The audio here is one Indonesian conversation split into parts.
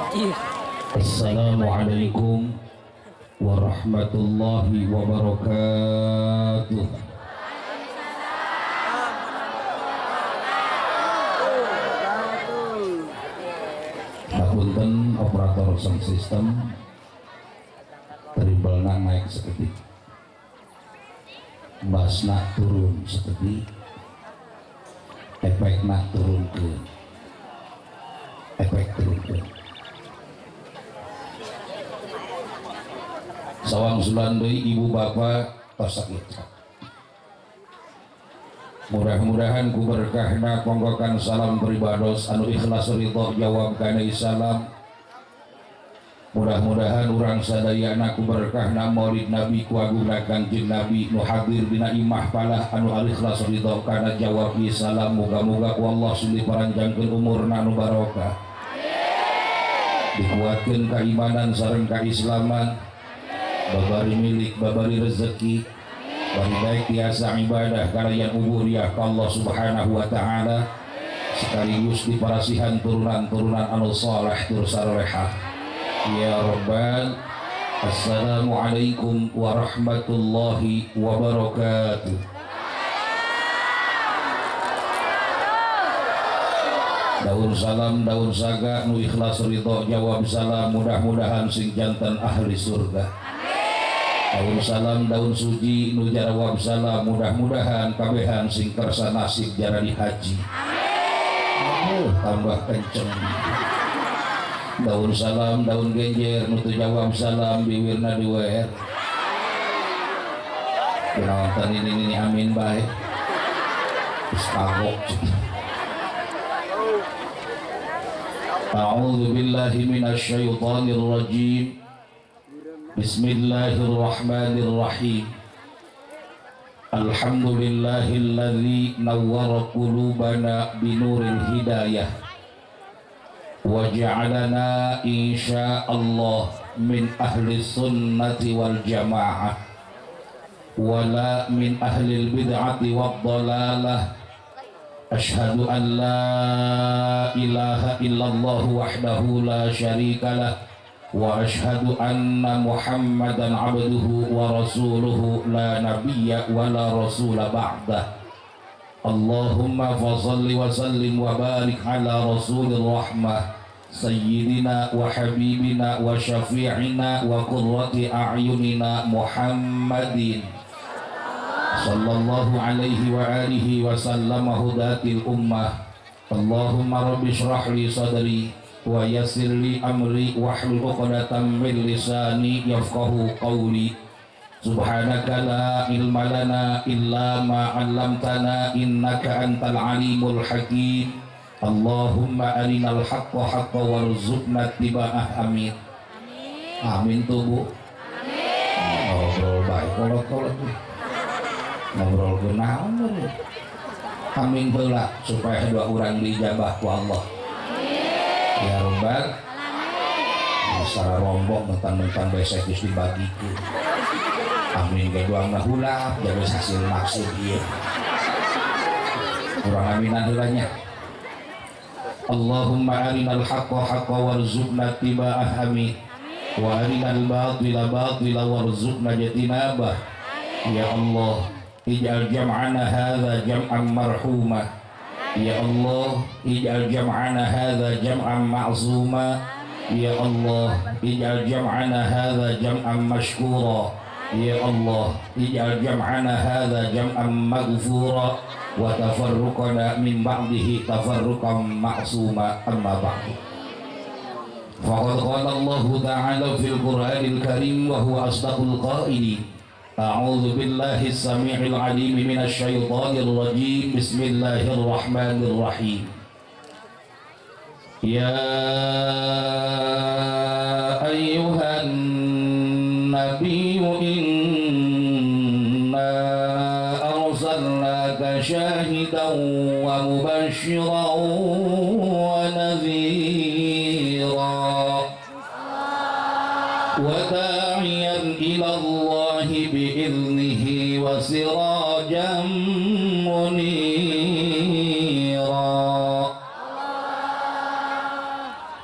Assalamualaikum warahmatullahi wabarakatuh. Ngapunten operator sound system, tribalna naik seketik, bassna turun seketik, efekna turun ke efek turun ke sawang sulan deui ibu bapak tos sakit. Mudah-mudahan ku berkahna ponggokan salam pribados anu ikhlas ridho jawab kana salam. Mudah-mudahan urang sadayana ku berkahna maulid nabi ku agungna kanjeng nabi nu hadir dina imah palah anu ikhlas ridho kana jawab salam. Moga-moga ku Allah suli paranjangkeun umurna anu barokah, dikuatkeun keimanan sareng keislaman, babari milik babari rezeki, bari baik tiasa ibadah karyan ubudiyah ka Allah subhanahu wa ta'ala, sekaligus diparasihan turunan-turunan anu saleh tur salehah ya rabbal. Assalamualaikum warahmatullahi wabarakatuh. Daun salam daun saga nu ikhlas ridho jawab salam, mudah-mudahan sing jantan ahli surga. Daun salam daun suci nu jawab salam, mudah-mudahan kabehan sing kersa nasib jarani haji. Tambah kenceng. Daun salam daun genjer nu jawab salam, bibirna diwer. Penonton ini amin baik. Istagok. A'udzu billahi minasy syaithanir rajim. Bismillahirrahmanirrahim. Alhamdulillahilladzi nawwara qulubana binuril hidayah wa ja'alana insyaallah min ahli sunnati wal jamaah wala min ahli bid'ati wad dhalalah. Ashhadu an la ilaha illallah wahdahu la syarikalah wa ashhadu anna muhammadan abduhu wa rasuluhu la nabiyya wa la rasula ba'dah. Allahumma fasalli wa sallim wa barik ala rasulir rahmah sayyidina wa habibina wa syafi'ina wa qurrati a'yunina Muhammadin sallallahu alaihi wa alihi wa sallam hudatil ummah. Allahumma rabbi shrah li sadri wa yassir li amri wahlul 'uqdatam min lisani yafqahu qawli. Subhanaka la ilma lana illa ma 'allamtana innaka antal alimul hakim. Allahumma arinal haqqa haqqan warzuqna ittiba'ah. Amin. Amin tubuh. Amin. Ngobrol baik kolot-kolot. Ngobrol ke naon we. Amin heula supaya dua orang dijabah ku Allah. Amin. Ya rabbal alamin. Secara rombong mentang-mentang besok geus dibagikeun. Amin ge doangna heula jadi hasil maksud ieu. Urang aminan heula nya. Allahumma arinal haqqa haqqan warzuqna ittiba'ah. Amin. Wa arinal batila batila warzuqna ijtinabah. Ya Allah, ij'al jam'ana hadza jam'an marhuma. Ya Allah, ij'al jam'ana hadza jam'an ma'zuma. Ya Allah, ij'al jam'ana hadza jam'an mashkura. Ya Allah, ij'al jam'ana hadza jam'an maghfura wa tafarruqana min ba'dihi tafarruqan ma'suma. Amma ba'du. Faqad qala Allah ta'ala fil Qur'anil Karim wa huwa asdaqul qailin. A'udzu billahi as-sami'il 'alim minasy syaithanir rajim. Bismillahirrahmanirrahim. Ya ayyuhan nabiyyu inna arsalnaka syahidan wa mubasysyiran wa nadhira wa da'iyan ila Allah bi'idnihi wa sirajan munira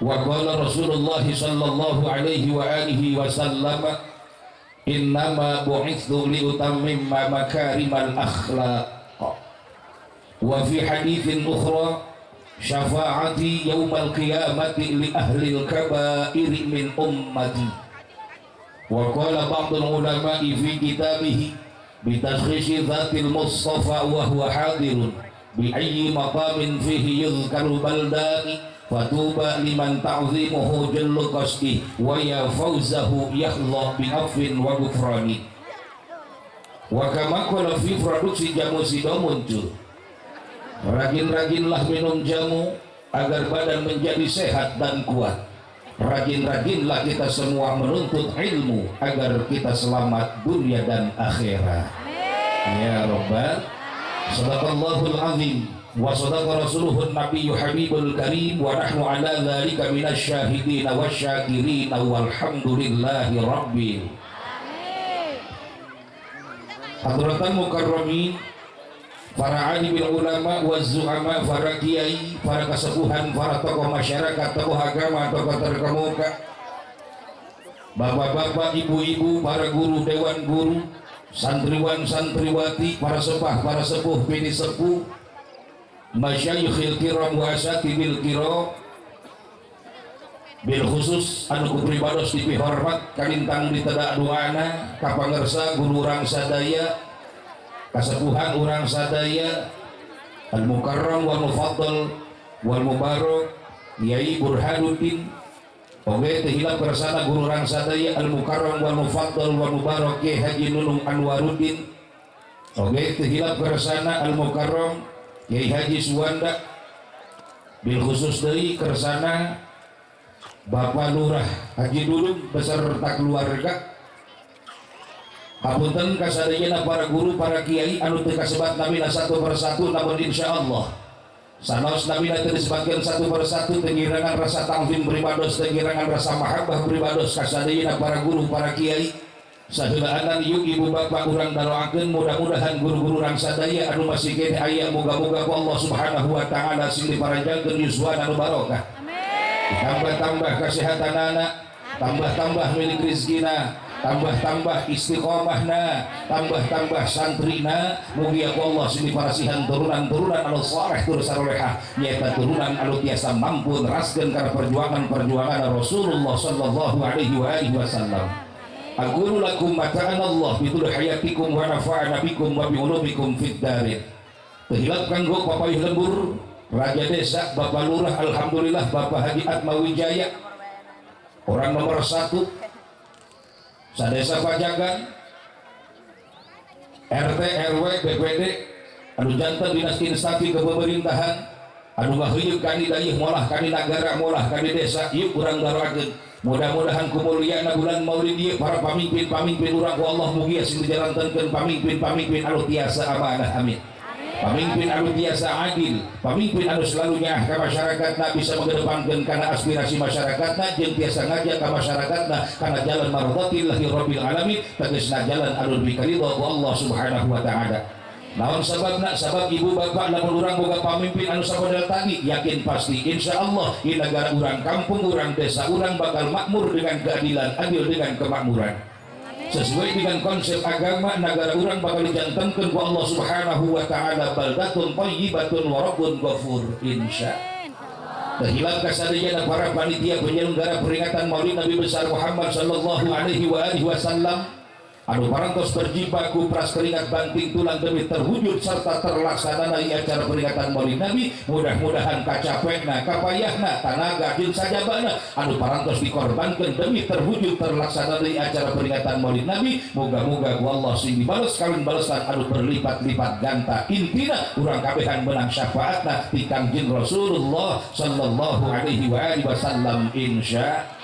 Wa qala Rasulullah sallallahu alaihi wa alihi wasallam, innama bu'itsu li utammima makarimal akhlaq. Wa fi haditsin ukhra, syafaati yaumal qiyamati li ahlil kabairi min ummati. Wa qala ba'dul ulama'i fi kitabihi bitashkhisi dzatil mustafa wa huwa hadirun bi ayyi maqamin fihi yuzkaru baldani fatuba liman ta'zimuhu jallu qasdi wa ya fawzahu yakhla bi afwin wa ghufrani. Wa kama qala fi produksi jamu sido muncul, rajin-rajinlah minum jamu agar badan menjadi sehat dan kuat. Rajin-rajinlah kita semua menuntut ilmu agar kita selamat dunia dan akhirat. Ya Rabbal. Sadaqallahul azim wa sadaqa rasuluhun nabiyyu habibul karim wa nahnu ala dzalika minasyahidin wasyakirin walhamdulillahi rabbil. Hadratan mukarramin, para alimul ulama wa zu'ama, para kiai, para kesepuhan, para tokoh masyarakat, tokoh agama, tokoh terkemuka, bapak-bapak, ibu-ibu, para guru, dewan guru, santriwan, santriwati, para sepah, para sepuh, bini sepuh, masyayikhil kiram wa asatibil kiram, bil khusus anu kupribados dipihormat kalintang ditedak doana kapangersa guru urang sadaya, kasepuhan urang sadaya, al-mukarram wal mufaddal wal mubarak Yai Burhanuddin, oge tehilap kersana guru urang sadaya al-mukarram wal mufaddal wal mubarak Kiai Haji Nunung Anwaruddin, oge tehilap kersana al-mukarram Kiai Haji Suwanda, bil khusus deui kersana Bapak Lurah Haji Dulung beserta keluarga. Hapunten kasadayana para guru, para kiai anu teu kasebat namina satu persatu, namun insyaallah sanos namina teu disebutkeun satu persatu, tengirangan rasa ta'zim pribados, tengirangan rasa mahabbah pribados kasadayana para guru, para kiai saheulaanan ieu ibu bapak urang daroakeun mudah-mudahan guru-guru urang sadaya anu masih kene aya moga-moga Allah Subhanahu wa taala sing diparanjangkeun yuswan anu barokah. Tambah-tambah kesehatan anak, tambah-tambah milik rizkina, tambah-tambah istiqomahna, tambah-tambah santrina. Mugi Allah sini parasihan turunan-turunan anu saleh tur sarolehah, nyaeta turunan anu tiasa mampu neraskeun kana perjuangan-perjuangan Rasulullah sallallahu alaihi wasallam. Aqulu lakum mata'an Allah bitul hayatikum wa nafa'ana bikum wa bi ulumikum fid darin. Tehilap kanggo papayuh lembur Raja Desa Bapak Lurah, alhamdulillah Bapak Haji Atmawijaya, orang nomor 1 sadesa Pajagan, RT RW BPD anu janten dinas instansi kepemerintahan anu ngaheuyeuk kani dayeuh molah kani nagara molah kani desa ieu urang daroakeun. Mudah-mudahan kumuliana bulan Maulid ieu para pamimpin-pamimpin urang ku Allah mugi sing dijalankeun pamimpin-pamimpin anu tiasa amanah, amin. Pemimpin anu biasa adil, pemimpin anu selalu nyaah ka masyarakatna, bisa mengedepankeun kana aspirasi masyarakatna jeung tiasa ngajak ka masyarakatna kana jalan mardhatillahi rabbil alamin, tegasna jalan anu dikaridho ku Allah Subhanahu wa taala. Naon sababna? Sabab ibu bapak lamun urang boga pamimpin anu sabodal tadi, yakin pasti insyaallah di negara urang, kampung urang, desa urang bakal makmur dengan keadilan, adil dengan kemakmuran. Sesuai dengan konsep agama, negara urang bakal dijantankeun ku Allah Subhanahu wa taala baldatun thayyibatun wa rabbun ghafur insyaallah. Terhilang kasadayana para panitia penyelenggara peringatan Maulid Nabi besar Muhammad sallallahu alaihi wasallam anu parantos berjibaku pras keringat banting tulang demi terwujud serta terlaksana di acara peringatan Maulid Nabi. Mudah-mudahan kacapekna, kapayahna, tanaga jeung sajabana anu parantos dikorbankeun demi terwujud terlaksana di acara peringatan Maulid Nabi, moga-moga ku Allah sing dibales kawin balesan anu berlipat-lipat ganta. Intina urang kabehan menang syafaatna ti Kangjeng Rasulullah sallallahu alaihi wasallam insyaallah.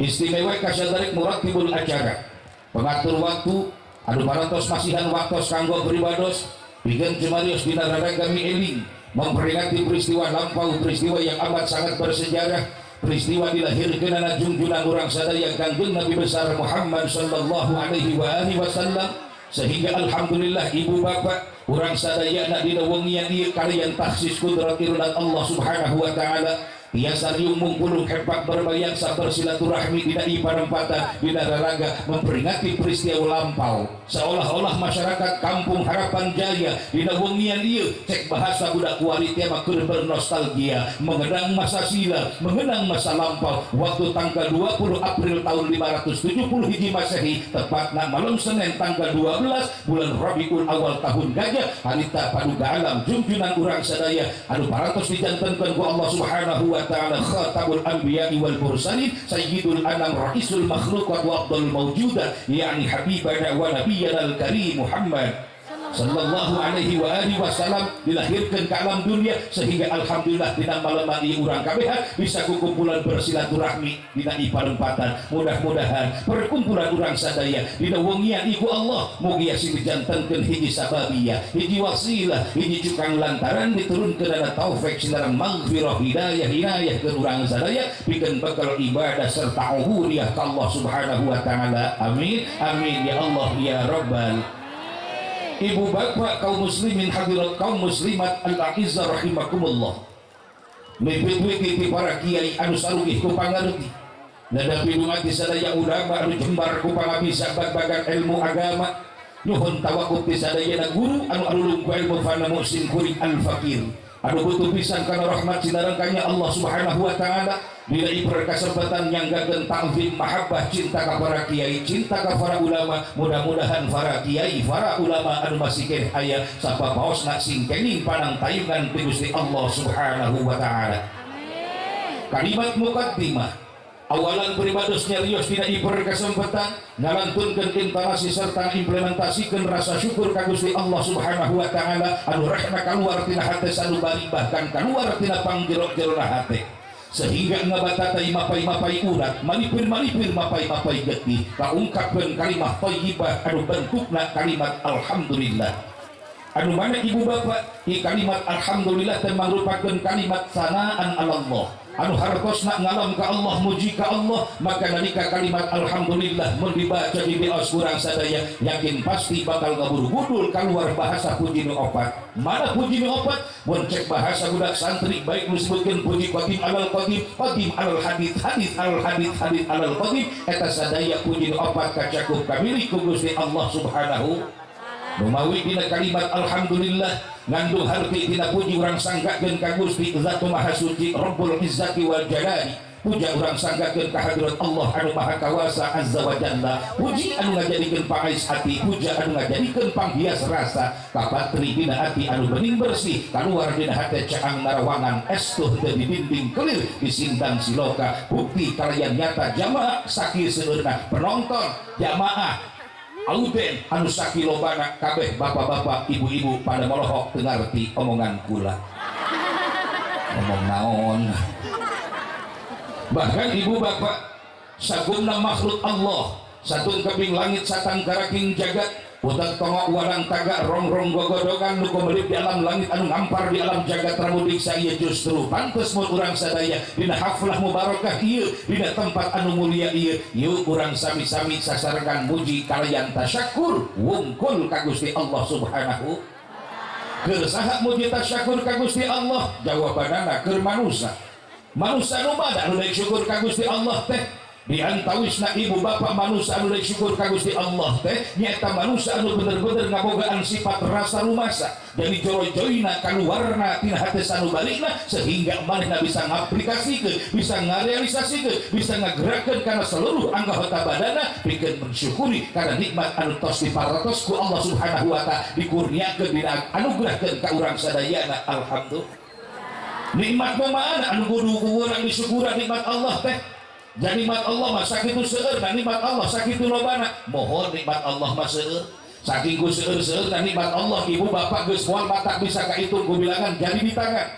Istimewa kasadarik muratibul acara, pengatur waktu anu parantos masihan waktos kanggo pribados pikeun cemarios dina raragami eling memperingati peristiwa lampau, peristiwa yang amat sangat bersejarah, peristiwa dilahirkeunana junjungan urang sadaya Kangjeng Nabi besar Muhammad sallallahu alaihi wasallam, sehingga alhamdulillah ibu bapak urang sadaya dina wengian ieu kalian tahsis kudrat irunan Allah Subhanahu wa taala Tiasa riung mumpulung hebat berbayang sabar silaturahmi dina iparempatan dina raraga memperingati peristiwa lampau seolah-olah masyarakat kampung Harapan Jaya dina wengian ieu cek bahasa budak kuari teh mah keur bernostalgia mengenang masa silam mengenang masa lampau waktu tanggal 20 April tahun 570 Hiji Masehi tepatna malam Senin tanggal 12 bulan Rabiul Awal tahun Gajah harita paduka alam junjunan urang sadaya anu parantos dijantenkeun ku Allah Subhanahu wa ta'ala khatamul anbiya'i wal mursalin sayyidul anam raisul makhluqat wa afdalul mawjudat yakni habibana wa nabiyyana al-karim Muhammad sallallahu alaihi wa alihi wasallam dilahirkan ke alam dunia sehingga alhamdulillah dina malam ieu urang kabeh bisa kukumpulan bersilaturahmi dina iparempatan mudah-mudahan perkumpulan urang sadaya dina wengian iku Allah mugi asa dijantenkeun hiji sababiyah hiji wasilah hiji cukang lantaran diturunkeun dana taufik sinareng maghfirah hidayah ke urang sadaya pikeun bekal ibadah serta ubudiyah ka Allah Subhanahu wa taala amin amin ya Allah ya rabbal ibu bapak kaum muslimin hadirat kaum muslimat al-a'izzah rahimakumullah mimpi-mimpi para kiai anu sarugih ku pangarti nadapi dumati sadaya ulama anu jembar ku pangabisa babagan ilmu agama nyuhun tawakuf ti sadayana guru anu alulung ku ilmu fana muhsin kuring al-fakir anu butuh pisan kana rahmat sinarengkanya Allah Subhanahu wa taala bila iper kesempatan yang gagen ta'zim mahabbah cinta ka para kiai cinta ka para ulama mudah-mudahan para kiai para ulama anu masih keneh aya sapapaosna sing kenging panang tayungan ti Gusti Allah Subhanahu wa taala kalimat muqaddimah awalan peribados nyarios dina iper kesempatan ngalantunkeun intonasi serta implementasikan rasa syukur ka Gusti Allah Subhanahu wa taala anu rehna kaluar tina hate anu bari bahkan kaluar tina pangjero-jerona hate sehingga ngabatatai mapai-mapai urat malipir-malipir mapai-mapai getih kaungkapkeun kalimat thayyibah anu bentukna kalimat alhamdulillah anu mana ibu bapak i kalimat alhamdulillah teh mangrupakeun kalimat sanaan Allah anu hartosna ngalam ka Allah muji ka Allah maka nalika kalimat alhamdulillah mun dibaca di bios urang sadaya yakin pasti bakal ngaburu-budul kaluar bahasa puji nu opat mana puji nu opat mun cek bahasa budak santri baik nu disebutkeun puji qadim alal hadits hadits alal qadim eta sadaya puji nu opat kacakup kamili ku Gusti Allah Subhanahu Numawi dina kalimat alhamdulillah ngandung harti dina puji urang sanggakeun ka Gusti Zatu Maha Suci Rabbul Izzati wal Jalali puja urang sanggakeun ka hadirat Allah anu Maha Kawasa Azza wa Jalla puji anu ngajadikeun pangais hati puja anu ngajadikeun panghias rasa ka patri dina hati anu bening bersih kaluar dina hate caang narawangan estuh teu dinding kelir disindang siloka bukti kalian nyata jamaah sakieu seueurna penonton jamaah Auden anu sakilobana kabeh bapak-bapak ibu-ibu pada molohok teu ngarti omongan kula ngomong naon bahkan ibu bapak sagumna makhluk Allah satun keping langit satan karaking jagat utak tongok warang taga rongrong gogodogan nu kumelip di alam langit anu ngampar di alam jagat ramudik saya justru pantes mun urang sadaya dina haflah mubarakah ieu dina tempat anu mulia ieu yeuh urang sami-sami sasarengan muji kalian tasyakur wungkul ka Gusti Allah Subhanahu keur saha muji tasyakur ka Gusti Allah jawabanana keur manusia manusia nu bada anu daek syukur ka Gusti Allah teh di antawisna ibu bapak manusia anu daek syukur ka Gusti Allah teh nyata manusia anu bener-bener ngabogaan sifat rasa rumasa jadi joy-joyna kaluarna tina hate anu balikna sehingga manehna bisa ngaplikasikeun bisa ngarealisasikeun bisa ngagerakkeun kana seluruh anggota badanna pikeun mensyukuri kana nikmat anu tos diparotos ku Allah Subhanahu wa taala dikurniakeun dina anugerahkeun ka urang sadayana alhamdulillah nikmat mana anu kudu urang disyukura nikmat Allah teh dan nikmat Allah mah sakitu seueur dan nikmat Allah sakitu lobana mohon nikmat Allah mah seueur saking ku seueur dan nikmat Allah ibu bapak geus moal matak bisa kahitung ku bilangan jadi di tangan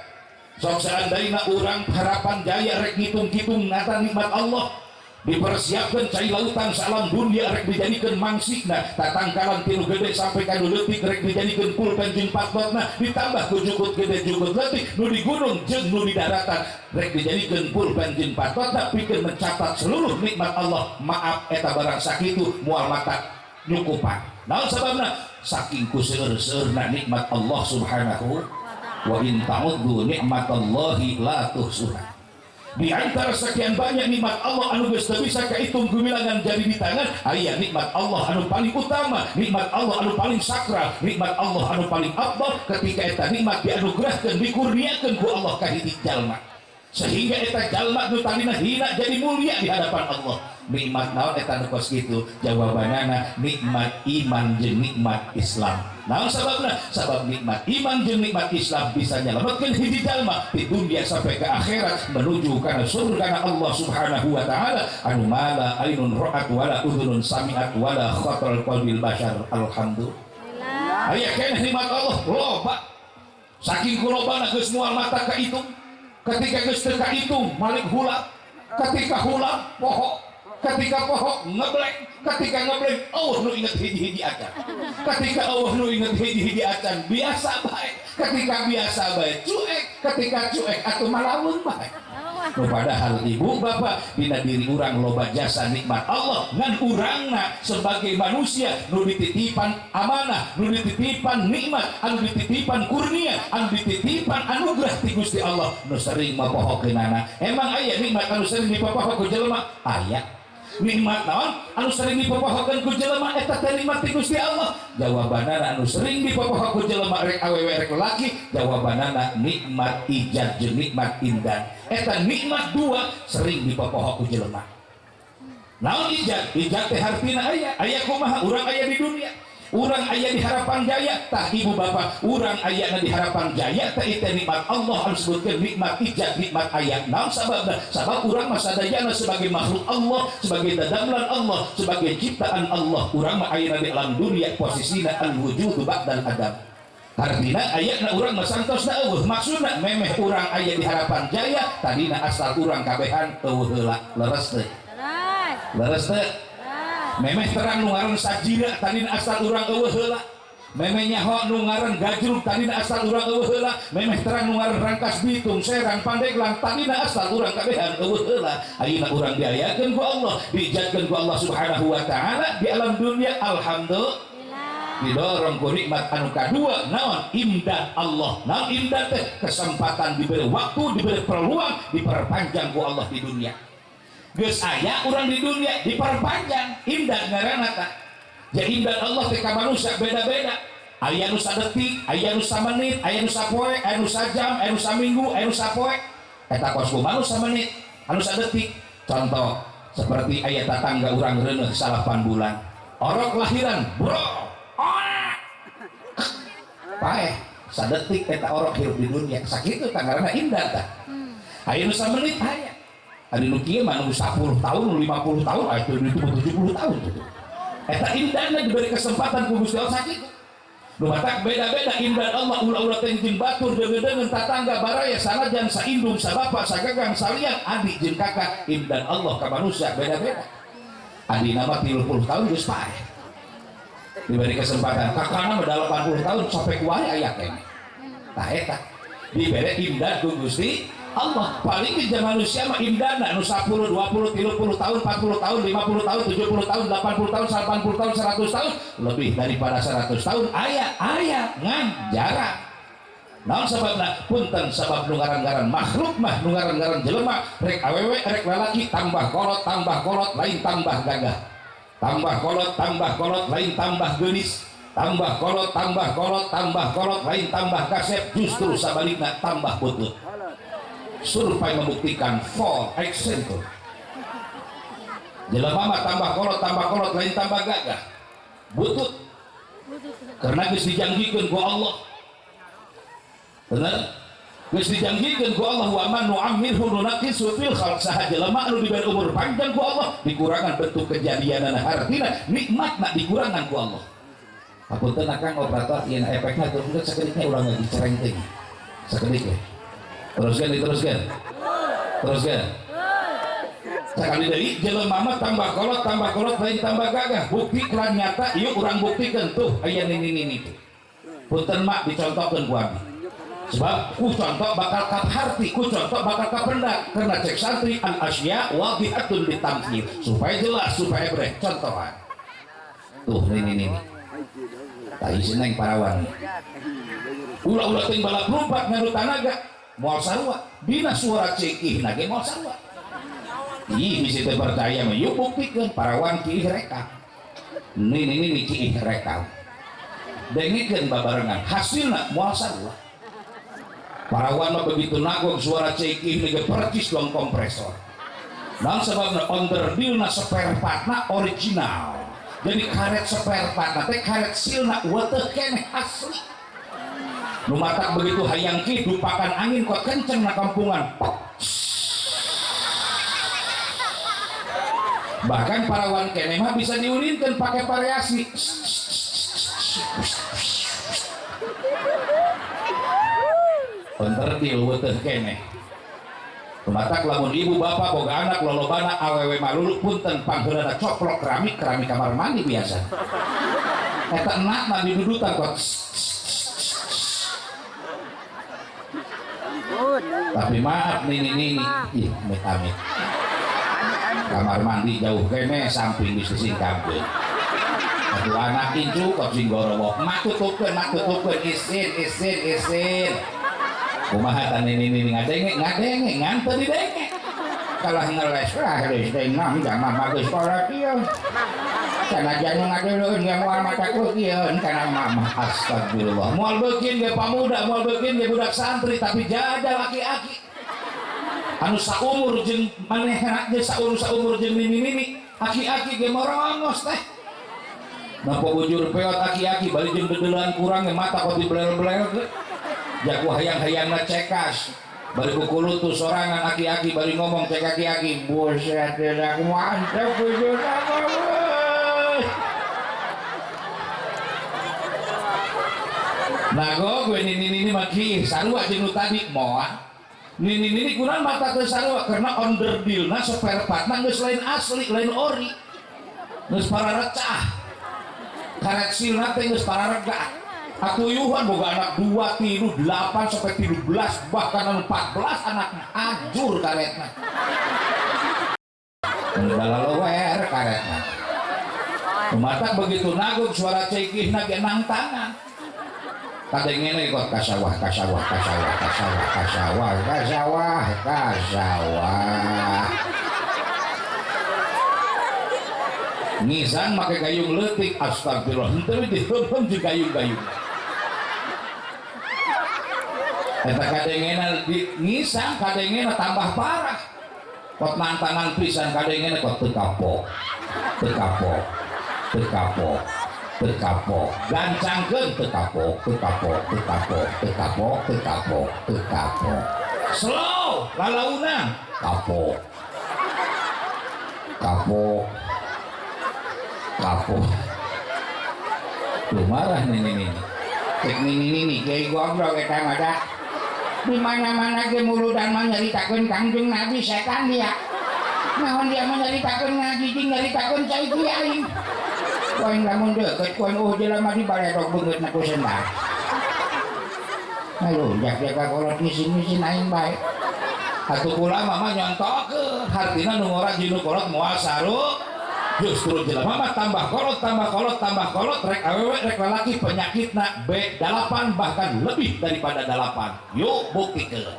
sok seandainya urang Harapan Jaya rek ngitung-kitung ngata nikmat Allah dipersiapkan cai lautan salam dunia rek dijadikeun mangsikna tatangkalan tinu gede sampai ka nu leutik rek dijadikeun pulpen jeung patbotna ditambah ku jukut gede jukut leutik nu di gunung jeung nu di daratan rek dijadikeun pulpen jeung patbotna pikeun mencatat seluruh nikmat Allah maaf eta barang sakitu moal mata nyukupan naon sababna saking ku seueur-seueurna nikmat Allah Subhanahu wa in ta'uddu nikmatallahi la tuhsuha Di antara sekian banyak nikmat Allah anu geus teu bisa kahitung ku bilangan jari di tangan, aya nikmat Allah anu paling utama, nikmat Allah anu paling sakral, nikmat Allah anu paling afdal ketika eta nikmat dianugerahkeun dikurniakeun ku Allah ka hiji jalma. Sehingga eta jalma nu tadina hina jadi mulia di hadapan Allah. Nikmat naon eta nu kos kitu? Jawabanana nikmat iman jeung nikmat Islam. Naon sababna? Sabab nikmat iman jeung nikmat Islam bisa nyelametkeun hiji jalma di dunia sampai ke akhirat menuju kana surga Allah Subhanahu wa taala anu mala ainun ra'at wala udhunun sami'at wala khatar qalbil bashar. Alhamdulillah. Aya keneh nikmat Allah loba. Saking kulobana geus moal mata ka itu. Ketika geus teu kahitung malik hula. Ketika hula poho. Ketika pohon ngebleng, ketika ngebleng, nu inget hiji-hiji acan. Ketika nu inget hiji-hiji acan, biasa baik. Ketika biasa baik, cuek. Ketika cuek, atuh malamun baik. Padahal ibu bapak dina diri urang loba jasa nikmat Allah ngan urangna sebagai manusia nu dititipan amanah, nu dititipan nikmat, anu dititipan kurnia, anu dititipan anugerah ti Gusti Allah nu sering mapohokeunana. Emang aya nikmat anu sering dipapohokeun ku jelema? Aya. Nikmat naon anu sering dipapohokeun ku jelema eta teh nikmat ti Gusti Allah. Jawabanana anu sering dipapohokeun ku jelema rek awewe rek laki, jawabanana nikmat ijad jeung nikmat indan. Eta nikmat dua sering dipapohokeun ku jelema. Naon ijad? Ijad teh hartina aya kumaha urang aya di dunia. Urang aya di harapan jaya, tah ibu bapak, urang aya di harapan jaya, tah itu nikmat Allah harus disebutkan nikmat ijad, nikmat ayat. Naon sababna? Sabab urang mah sadayana sebagai makhluk Allah, sebagai dadamlan Allah, sebagai ciptaan Allah. Urang mah aya di alam dunia posisina al-wujudu ba'dal adam. Artina ayatna urang mah santosna eueuh, maksudna memeh urang aya di harapan jaya, tadina asal urang kabehan eueuh heula. Leres teu? Leres teu? Memeh terang nu ngaran sajira tadina asal urang eueuh heula. Memeh nyaho nu ngaran gajruk tadina asal urang eueuh heula. Memeh terang nu ngaran rangkas bitung serang pandeglang tadina asal urang kabehan eueuh heula. Ayeuna urang diayakeun ku Allah, diijadkeun ku Allah Subhanahu wa taala di alam dunia. Alhamdulillah. Didorong ku nikmat anu kadua naon? Imdad Allah. Naon imdad teh? Kesempatan diberi waktu, diberi peluang, diperpanjang ku Allah di dunia. Geus aya urang di dunia diperpanjang imdad ngaranna tah. Jadi imdad Allah teh ka manusia beda-beda. Aya nu sadetik, aya nu samenit, aya nu sapoe, aya nu sajam, aya nu saminggu, aya nu sapoe. Eta kos kumaha samenit, anu sadetik. Contoh seperti aya tatangga urang reuneuh 8 bulan. Orok lahiran, bro. Ora. Paeh sadetik eta orok hirup di dunia. Sakitu tah ngaranna imdad tah. Aya nu samenit aya. Ada nu kieu mah 10 tahun, 50 tahun, itu 70 tahun. Eta indahna diberi kesempatan ku Gusti Allah sakitu. Nu matak beda-beda imdad Allah ulah-ulah teh jeung batur deungeun tatangga baraya sanajan saindung sabapa sagagang salian adik jeung kakak imdad Allah ka manusia beda-beda. Adina mah 30 tahun geus paeh. Diberi kesempatan kakana mah 80 tahun sampai ku wae aya keneh. Tah eta dibere imdad ku Gusti Allah. Paling di manusia mah imdana nu 10, 20, 30 tahun, 40 tahun, 50 tahun, 70 tahun, 80 tahun, 80 tahun, 100 tahun, lebih daripada 100 tahun aya ngan jarang. Naon sababna? Punten sabab nu ngaran-ngaran makhluk mah nu ngaran-ngaran jelema rek awewe rek lalaki tambah kolot lain tambah gagah. Tambah kolot lain tambah geunis. Tambah kolot lain tambah kasep, justru sabalikna tambah butut. Survei membuktikan for example jelema mah tambah kolot lain tambah gagah butut karena geus dijanggikeun ku Allah. Bener? Geus dijanggikeun ku Allah wa man nu'ammirhu nunaqisu fil khalq. Saha jelema anu diberi umur panjang ku Allah dikurangan bentuk kejadianana hartina nikmatna dikurangan ku Allah. Hapunten akang operator yen efekna terus sakedik ulang lagi cereng teh sakedik we. Teruskan. Sekali dari jelema mah tambah kolot lain tambah gagah. Bukti kelan nyata ieu urang buktikeun tuh aya ini. Punten mak dicontohkeun ku abdi. Sebab ku contoh bakal kapharti, ku contoh bakal kapendak karena cek santri al asya wadihatun ditamthil supaya jelas supaya breh contohan. Tuh ini. Tah isina yang parawan. Ulah-ulah teuing balap lompat nganu tanaga. moal sarua dina suara cekih nage moal sarua. Ih bisa percaya mah yuk buktikeun parawan kiih rekam ini kiih rekam dengikeun babarengan hasilna moal sarua. Parawan mah begitu nagong suara cekih nage percis dong kompresor. Nah sebabna onderdilna spare partna original. Jadi karet spare partna teh karet silna weteuh keneh asli. Nu matak begitu hayang ki dupakan angin kok kenceng na kampungan. Bahkan parawan keneh mah bisa diulinkeun pakai variasi. Onderdil weteuh keneh. Matak lamun ibu bapak boga anak lolobana awewe malulu punten pangheulana coplok keramik kamar mandi biasa. Eta enak mah didudutan kok. Tapi maaf nini ih amit-amit. Kamar mandi jauh kene samping di sisi kampung. Aduh anak incu kok sing gorowo. Mak tutupkeun isin. Kumaha tan ini ngadenge nganter di denge kalah ngeles lah geus teh nang jangan mah geus sekolah kieu sanajan ngadeuleun ge moal maca kieueun kana mama astagfirullah moal beukeun ge pamuda moal beukeun ge budak santri tapi jada laki-laki anu saumur jeung manehna ge saumur jeung mini aki-aki ge morongos teh napa bujur peot aki-aki bari jeung dedelan kurang ge mata kok dibelel-belel jago hayang-hayangna cekas bari kukulu tuh sorangan aki-aki bari ngomong cek aki-aki buset dah mantap bujur apa nago gue nini maki sarua jeung tadi moal nini kurang mata teh sarua karena onderdilna spare partna geus lain asli lain ori geus pararecah karet silna teh geus pararegah. Atuyuhan boga anak 2, 3, 8 sampai 13 bahkan 14 anaknya ajur karetna. Dalalower karetna. Mata begitu nagong suara cekih nage nang tangan. Kadengene kok kasawah. Nisan make gayung leutik astagfirullah henteu diheupeun di gayung-gayung. Eta kadengena di ngisan kadengena tambah parah. Kot nantangan pisan kadengena kot teu kapok. Gancangkeun teu kapok. Slow lalaunan kapok. Tuh marah nini. Cek nini kayak goblok eta mah dah. Di mana-mana ge muludan mah nyaritakeun Kangjeng Nabi setan dia. Naon dia mah nyaritakeun ngaji jeung nyaritakeun cai kiai. Poin lamun deukeut poin jelema di baledog beungeutna ku sendal. Ayo jak-jak kolot misin aing bae. Atuh kula mah nyontokeun hartina nu ngora jinu kolot moal saru. Justru jelema mah tambah kolot rek awewe rek lalaki penyakitna B8 bahkan lebih daripada 8. Yuk buktikeun.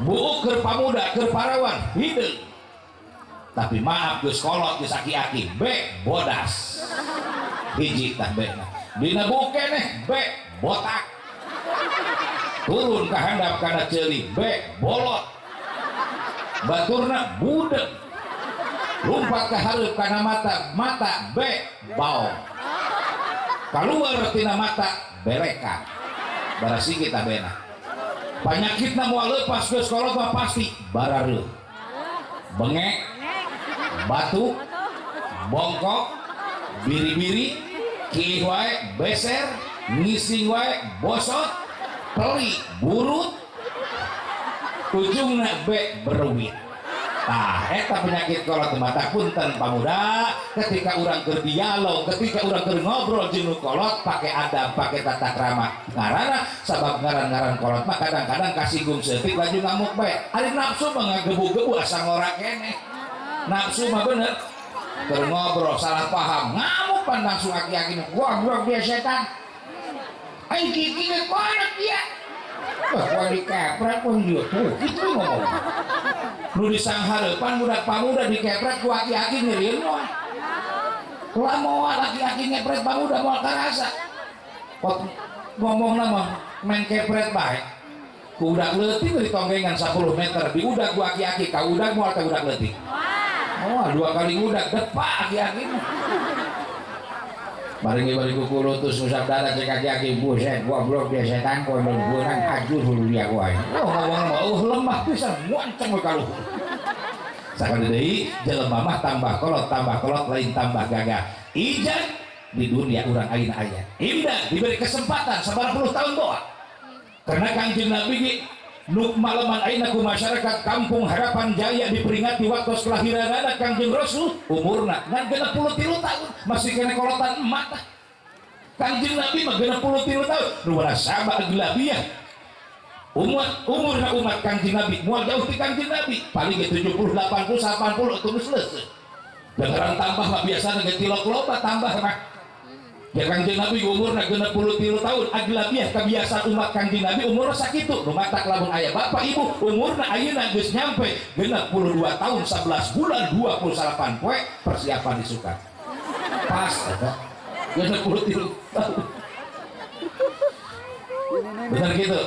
Buuk keur pamuda keur parawan hideung. Tapi maaf geus kolot geus aki-aki B bodas. Hiji tah B na. Dina buuk keneh B botak. Turun ka handap kana ceuli B bolot. Baturna budeg. Lumpat ke hareup kana mata B baong keluar tina mata belekan barasi kita bena penyakitna moal leupas geus kolot mah pasti barareuh bengek batuk bongkok biri-biri kiih wae beser ngising wae bosot peli burut ujungna B beruwit. Nah, eta penyakit kolot mata punten pamuda ketika urang keur dialog, ketika urang keur ngobrol jeung kolot pakai adab, pakai tata krama. Ngaranna sabab ngaran-ngaran kolot mah kadang-kadang kasinggung seutik laju ngamuk bae. Ari nafsu mah ngagebu-gebu asa ngora keneh. Nafsu mah bener. Keur ngobrol salah paham, ngamuk pan langsung aki-aki goblok dia setan. Aing kiki kolot dia. Wah, kalau dikepret pun dia tuh, itu ngomong. Lu disangharepan budak pamuda dikepret ku aki-aki ngiriin moal. Ulah moal aki-aki ngepret pamuda moal karasa. Kok ngomong nama main kepret baik. Ku udak leutik di tonggengan 10 meter di udak ku aki-aki ka udak moal ka udak leutik. Oh, 2 kali udak depak aki-aki. Bari kukulu terus usap darah cek aki-aki buset goblok dia setan kowe beunang hajur hulu dia kowe. Oh ngomong lemah pisan monceng we kalau. Sakali deui jelema mah tambah kolot lain tambah gagah. Ijaz di dunia urang ayeuna aya. Imda diberi kesempatan 90 tahun doa. Karena Kangjeng Nabi ge nu malaman ayeuna ku masyarakat Kampung Harapan Jaya diperingati waktu kelahiran anak Kangjeng Rasul umurna ngan 63 tahun masih kena kolotan emak. Kangjeng Nabi mah 63 tahun nu sabah aglabiah umat Kangjeng Nabi moal jauh ti Kangjeng Nabi paling 70 80 80 terus selesai. Dengaran tambah mah biasa ge tilok loba tambah mah. Ya Kangjeng Nabi umurna 63 tahun aglabiah kebiasaan umat Kangjeng Nabi umurna sakitu nu matak lamun aya bapak ibu umurna ayeuna geus nyampe 62 tahun 11 bulan 28 poe persiapan disukat pas eta 63 tahun bener gitu.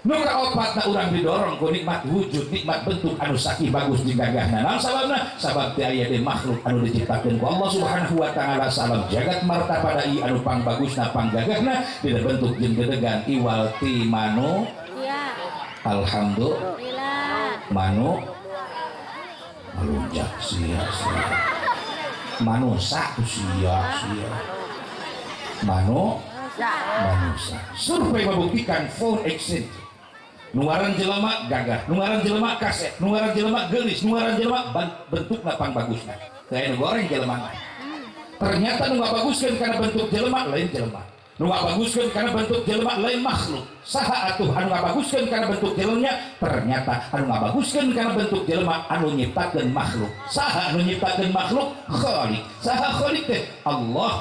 Nu kaopatna urang didorong ku nikmat wujud, nikmat bentuk anu sakih bagus di gagahna. Naon sababna? Sabab teh aya teh makhluk anu diciptakeun ku Allah Subhanahu wa taala salam jagat martapada ieu anu pangbagusna panggagahna dina bentuk jeung gedegan iwal ti manu. Iya. Alhamdulillah. Manu melunjak sia-sia. Manusia sia-sia. Manusia. Survei membuktikan phone exchange. Nungaran jelema gagah, nungaran jelema kaset, nungaran jelema geulis, nungaran jelema bentukna pang bagusna. Teu goreng jelema. Ternyata nu ngabaguskeun kana bentuk jelema lain jelema. Nu ngabaguskeun kana bentuk jelema lain makhluk. Saha atuh anu ngabaguskeun kana bentuk jelema? Ternyata anu ngabaguskeun kana bentuk jelema anu nyiptakeun makhluk. Saha anu nyiptakeun makhluk? Khaliq. Saha khaliq teh? Allah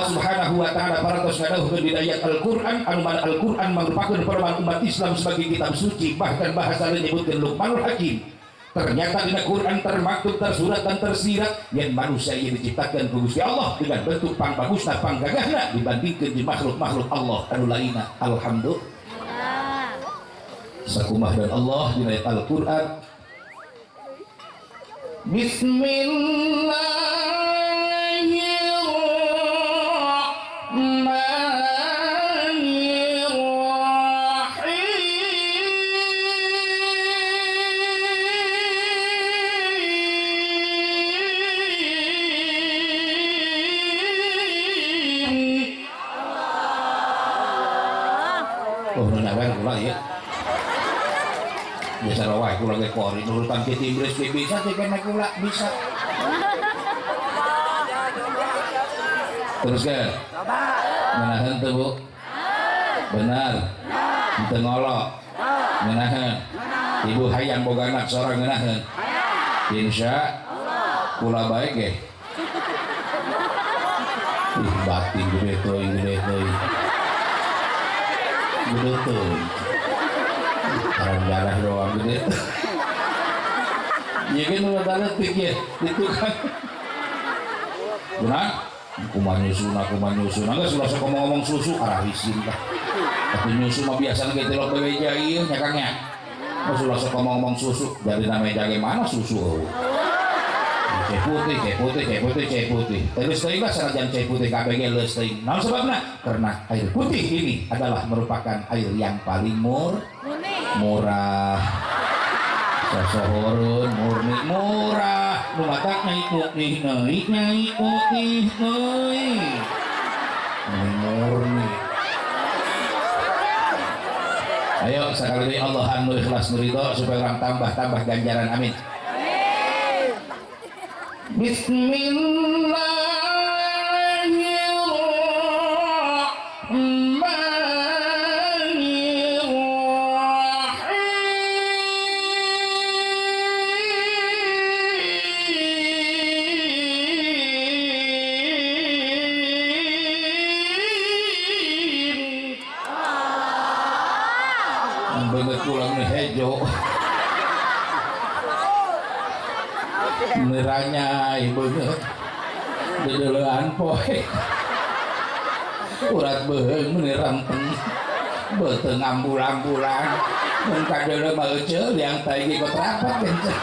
Subhanahu wa taala parantos ngadawuhkeun di ayat Al-Qur'an anu mana Al-Qur'an merupakan pedoman umat Islam sebagai kitab suci bahkan bahasa menyebutkan Luqmanul Hakim. Ternyata di Al-Qur'an termaktub tersurat dan tersirat yang manusia yang diciptakan ku Gusti Allah dengan bentuk pang bagusna pang gagahna dibandingkeun di makhluk-makhluk Allah anu lainna. Alhamdulillah. Sakumah dan Allah di ayat Al-Qur'an Bismillah ya. Biasa rawai kula ge kori nurutan ke Inggris bisa teh kena kula bisa. Terus ke? Coba. Menahan tuh Bu. Benar. Henteu ngolok. Menahan. Ibu hayang boga anak seorang menahan. Insya kula baik ge. Ih batin gede teuing gede tuh. Orang darah doang gede. Ya kan udah taletik ya, itu kan. Benar? Kumaha nyusun. Enggak sudah sok ngomong susu arah isin lah. Tapi nyusu mah biasa ge teh lo bebeja ieu nya Kang nya. Sudah sok ngomong susu, dari namanya jage mana susu. Cai putih. Terus teuing lah sanajan cai putih kabeh ge leus teuing. Naon sababna? Karena air putih ini adalah merupakan air yang paling murah. Sosohorun murah. Nu matak nyai putih murni. Ayo sekali lagi Allah anu ikhlas nu ridho supaya orang tambah ganjaran amin. banget pulang nih hejo neranya banget dedelan poe urat beheung menirampeng beuteuh ngambulang-bulang mun kadeuleum mah euceul yang teh ge kok rapat kenceng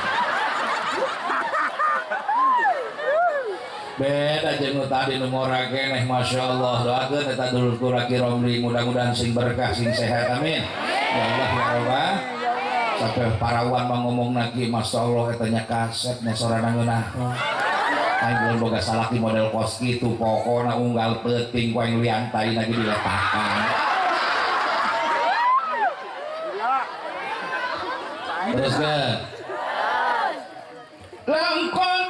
beda jeung nu tadi nu ngora keneh masyaallah doakeun eta dulur Ki Romli mudah-mudahan sing berkah sing sehat amin ya Allah ya Allah sampai parawan mah ngomong lagi masyaallah eta nya kaset nya sorana ngeunah aing belum boga salaki model kos kitu pokona unggal peuting ku aing liang tai lagi diletakan terus ke langkon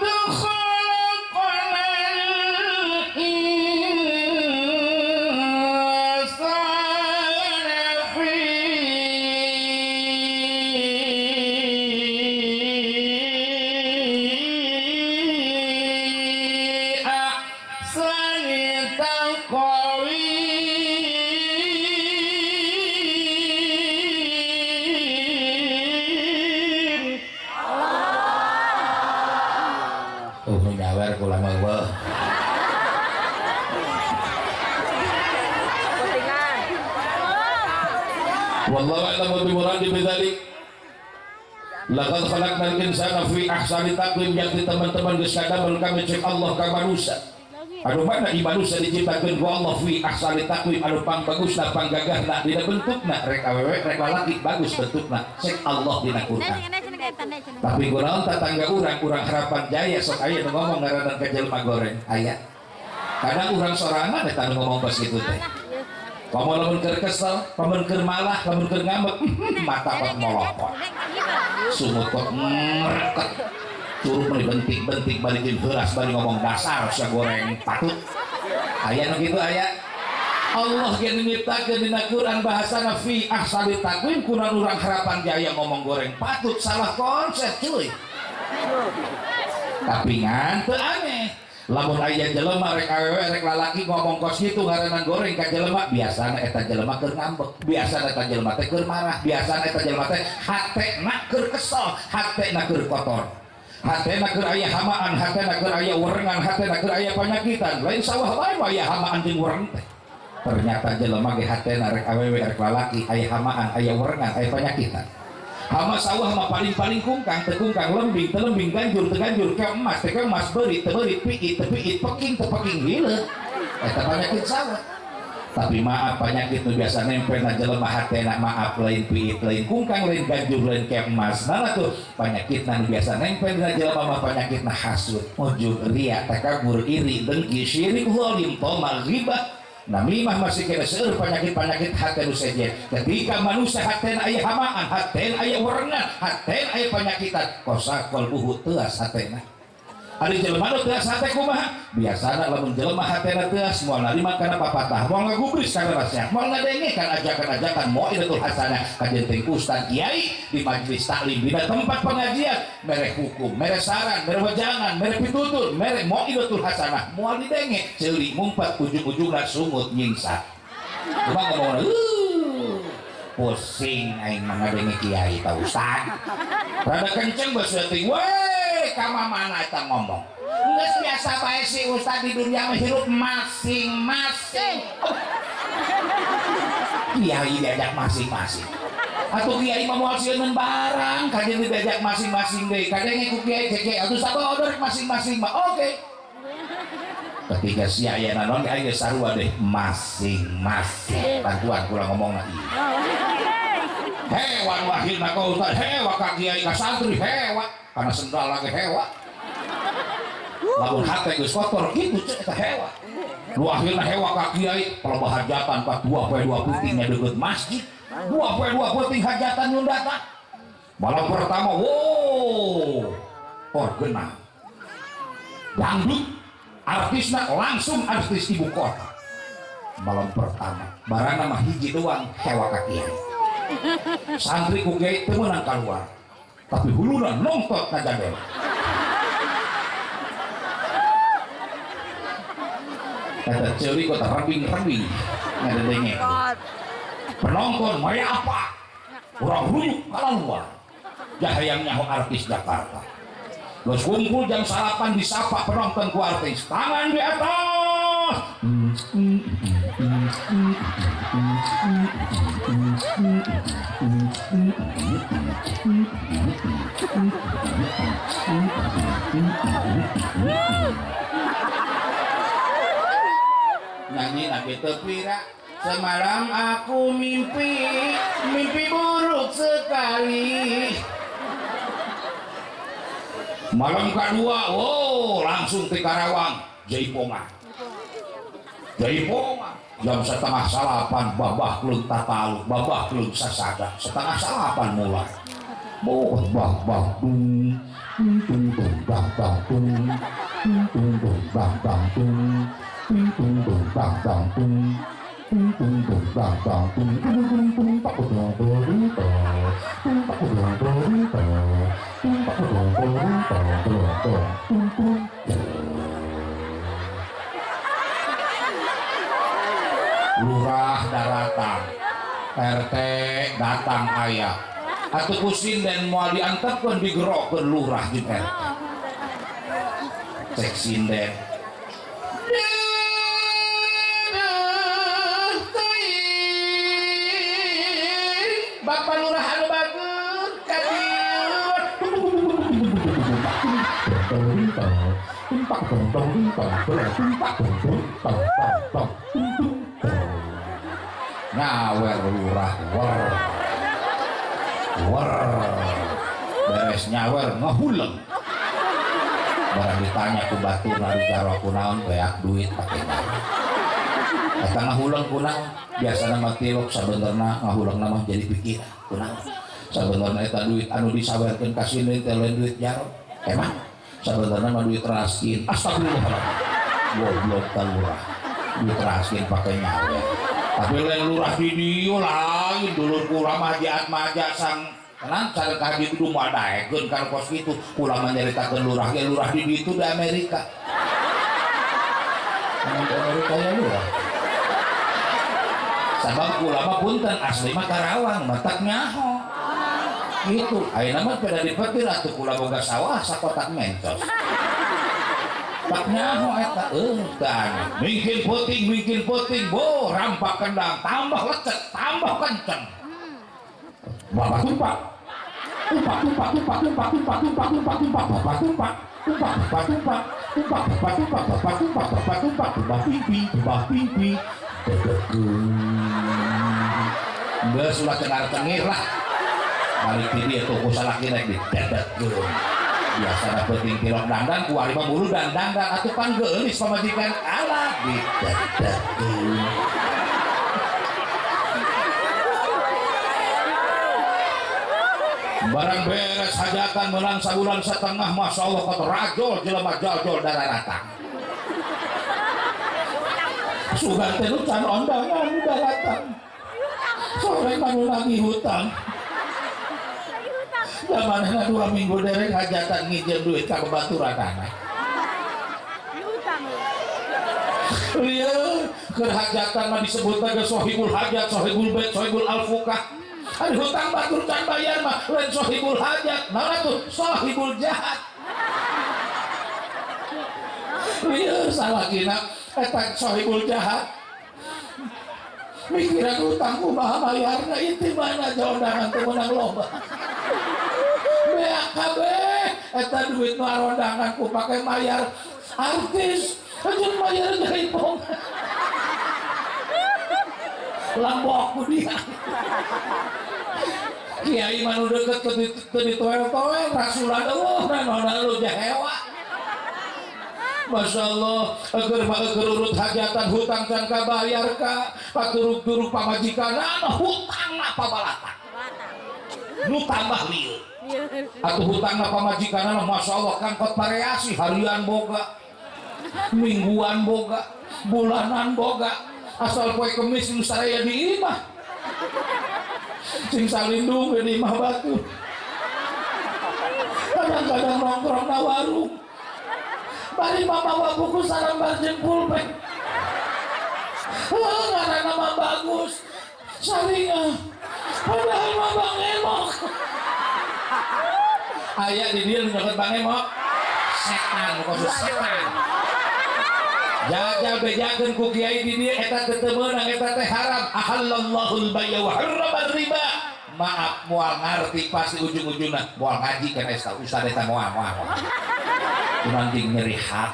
wallahu a'lam bimuradi bidzalik. Laqad khalaqnal insana fi ahsani taqwim yang teman-teman geus kadamel kami cek Allah ka manusia. Anu mana di manusia diciptakeun ku Allah fi ahsani taqwim anu pang bagusna pang gagahna dina bentukna rek awewe rek lalaki bagus bentukna cek Allah dina Quran. Tapi kunaon tetangga urang Harapan Jaya sok aya nu ngomong ngaranna ka jelema goreng aya. Kadang urang sorangan eta nu ngomong pas kitu teh. Kamu lamun keur kesel, pamun keur malah, pamun keur ngambek, mata kok molokot. Sumut kok ngreket. Curup meni bentik-bentik balikin heuras bari ngomong dasar sia goreng patut. Aya nu kitu aya. Allah ge nyiptakeun dina Quran bahasana fi ahsani taqwim kunaon urang Harapan Jaya ngomong goreng patut salah konsep cuy. Tapi ngan teu aneh. Lamun aya jelema rek awewe rek lalaki ngomong kos kitu ngaranna goreng ka jelema biasana eta jelema keur ngambek biasana eta jelema teh keur marah biasana eta jelema teh hatena keur kesel hatena keur kotor hatena keur aya hamaan hatena keur aya werengan hatena keur aya panyakitan lain sawah wae mah aya hamaan jeung wereng teh ternyata jelema ge hatena rek awewe rek lalaki aya hamaan aya werengan aya panyakitan hama sawah mah paling-paling kungkang tekungkang lembing telembing ganjur teganjur ke emas teh emas beurit teu beurit piit teu piit peking teu peking hileung eta panyakit sawah tapi maaf penyakit nu biasa nempelna jelema hatena maaf lain piit lain kungkang lain ganjur lain ke emas nah tuh penyakitna nu biasa nempelna jelema mah penyakitna hasud ujub ria takabur iri dengki syirik zalim toma ghibah namimah masih kena seueur penyakit-penyakit hati nu sejen ketika manusia hatena aya hamaan hatena aya werengan hatena aya penyakitan kosa qalbuhu teuas hatena ari jelema nu teuas hate kumaha biasana lamun jelema hatena teuas moal narima kana papatah moal ngagubris kana nasihat moal ngadengekan ajakan-ajakan moidatul hasanah ka jeung ustaz kiai di majelis taklim dina tempat pengajian mere hukum mere saran mere wejangan mere pitutur mere moidatul hasanah moal didenge ceuli mumpat ujung-ujungna sungut nyingsa cuma ngomongna pusing aing mah ngadenge kiai ta ustaz rada kenceng basa teuing we ka mana eta ngomong geus biasa bae si ustaz di dunia mah hirup masing-masing kiai diajak masing-masing atuh kiai mah moal sieun barang kajen diajak masing-masing deui kadenge ku kiai cek atuh sabar order masing-masing mah oke ketika si ayana non aing geus sarua deh masing-masing bantuan kula ngomong lagi hewan wahilna ka ustaz hewa ka kiai ka santri hewa kana sendal lagi hewa lamun hate geus kotor kitu cek eta hewa nu akhirna hewa ka kiai kalau hajatan ka 2 peuting nya deukeut masjid 2 peuting hajatan nu datang malam pertama wow orgena dangdut artisna langsung artis ibu kota malam pertama barana mah hiji doang hewa ka kiai santri ku kiai teu meunang kaluar tapi huluna nongtot ka jadel eta ceuli kota rembing-rembing ngadengeng penonton maya apa orang ruyuk kalah luar jahayang nyaho artis Jakarta terus kumpul jam salapan disapa penonton ku artis tangan di atas nyanyi lagi tepira semalam aku mimpi buruk sekali malam kedua wow langsung ke Karawang Jaipongan jam setengah salapan babah kelung tatalu babah kelung sasada setengah salapan mulai bah tung bang bang tung bang bang tung bang bang tung bang bang tung lurah daratan RT datang ayah atau kusin dan mau diantarkan digerokkan lurah di RT cek sinden Bapak lurah anu bagus kadieu ngawer lurah wer beres nyawer ngahuleng barang ditanya ku batu nari jaro kunaon beak duit pake nyawer eta ngahuleng kunaon biasana mah tilok sabenerna ngahuleng nama jadi pikir kunaon sabenerna eta duit anu disawerkeun ka sini teh lain duit jaro emang sabenerna mah duit raskin astagfirullahaladzim goblok ka lurah duit raskin pake nyawer tapi lain lurah di dieu lain dulur kula maja sang tenan cara kaji itu mah daekeun kana kos kitu kula mah nyaritakeun lurah ge lurah di ditu di Amerika di Amerika ya lurah sabab kula mah punten asli mah Karawang matak nyaho gitu ayeuna mah pada dipetir atuh kula boga sawah sakotak mencos tak nyaho eta tah mungkin puting bo rampak kendang tambah lecet tambah kenceng bapak tumpak enggak sudah cengar-cengir lah balik dia tuh kusalaki naik di dedekeun biasa dapetin kilok dandan ku ari mah bulu dandan atuh kan geulis pamajikan alah di dedekeun barang beres hajatan menang sabulan setengah masya Allah kata rajol jelema jajol dararatan sugan teh can ondangan daratan sore manu lagi hutang zamanna 2 minggu derek hajatan ngijem duit ka babaturan anak lieu keur hajatan mah disebutna ge sohibul hajat sohibul bait sohibul alfukah ada hutang batur can bayar mah lain sohibul hajat naon atuh sohibul jahat lieu salahina eta sohibul jahat mikiran hutang kumaha bayarna itu mana jondangan teu meunang loba beak kabeh eta duit nu arondangan ku pake mayar artis ajeun mayar Jaipong lambok ku dia kiai manu deket teu ditoel-toel rasulan eueuh naon lu jahewa Masya Allah agar urut hajatan hutang can kabayar ka paturuk-turuk pamajikanna hutang apa balatan nu tambah lieu atuh hutangna pamajikanna Masya Allah kangkot variasi harian boga mingguan boga bulanan boga asal poe kemis nu saraya di imah sing salindung di imah batu kadang-kadang nongkrong na warung bari mamawa buku salambar jeung pulpen ngaranna mah bagus saringa padahal mah bangel Aya di dia nyokot Bang Emo setan khusus setan jajal bejakeun ku kiai di dia eta teu meunang eta teh haram ahallallahul bay'a wa harrama riba. Maaf moal ngarti pasti ujung-ujungna moal ngaji kan eta ustaz eta moal kuranting nyeri hat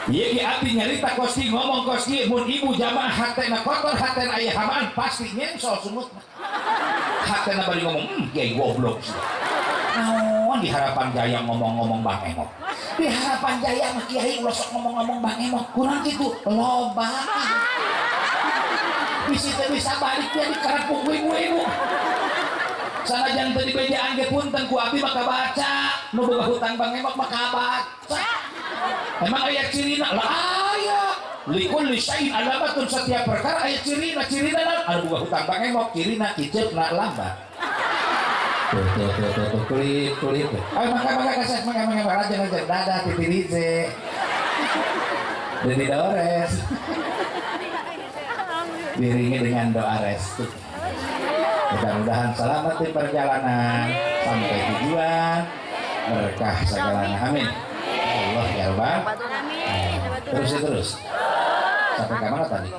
ieu ge abdi nyarita kosti ngomong kosti mun ibu jamaah hatena kotor hatena aya hamaan pasti nyensol sumutna hatena bari ngomong kiai goblok sih naon di Harapan Jaya ngomong-ngomong Bang Emo di Harapan Jaya mah kiai ulah sok ngomong-ngomong Bang Emo kurang kitu loba bisa balik dia di karapung ibu sanajan teu dibejaan ge punten ku abdi maka baca nu boga hutang Bang Emo maka baca emang aya cirina lah aya likulli syai'in alamatun setiap perkara aya cirina anu boga hutang Bang Emo cirina kiceupna lambat tuh kulit ayo maka kasih maka aja dadah titirize jadi dores diringi dengan doa restu. Mudah-mudahan selamat di perjalanan sampai tujuan berkah segalanya. Amin. Allah ya Rabbal. Terus. Sampai ke mana tadi?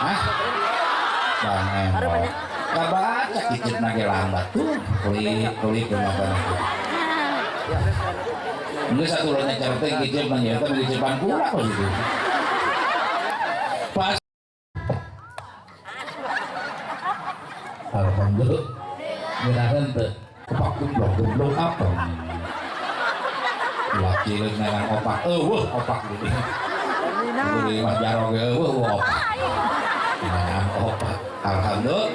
Hah? Bang Emo. Kabaca kicit nage lambat tuh. Kulit kenapa itu? Ini satu lonya cerita kicit nanya tapi kicipan pula kok itu. Pas alhamdulillah ngirahan teh opak gemblong apa laki dengan opak opak gede mah jarog opak dengan opak alhamdulillah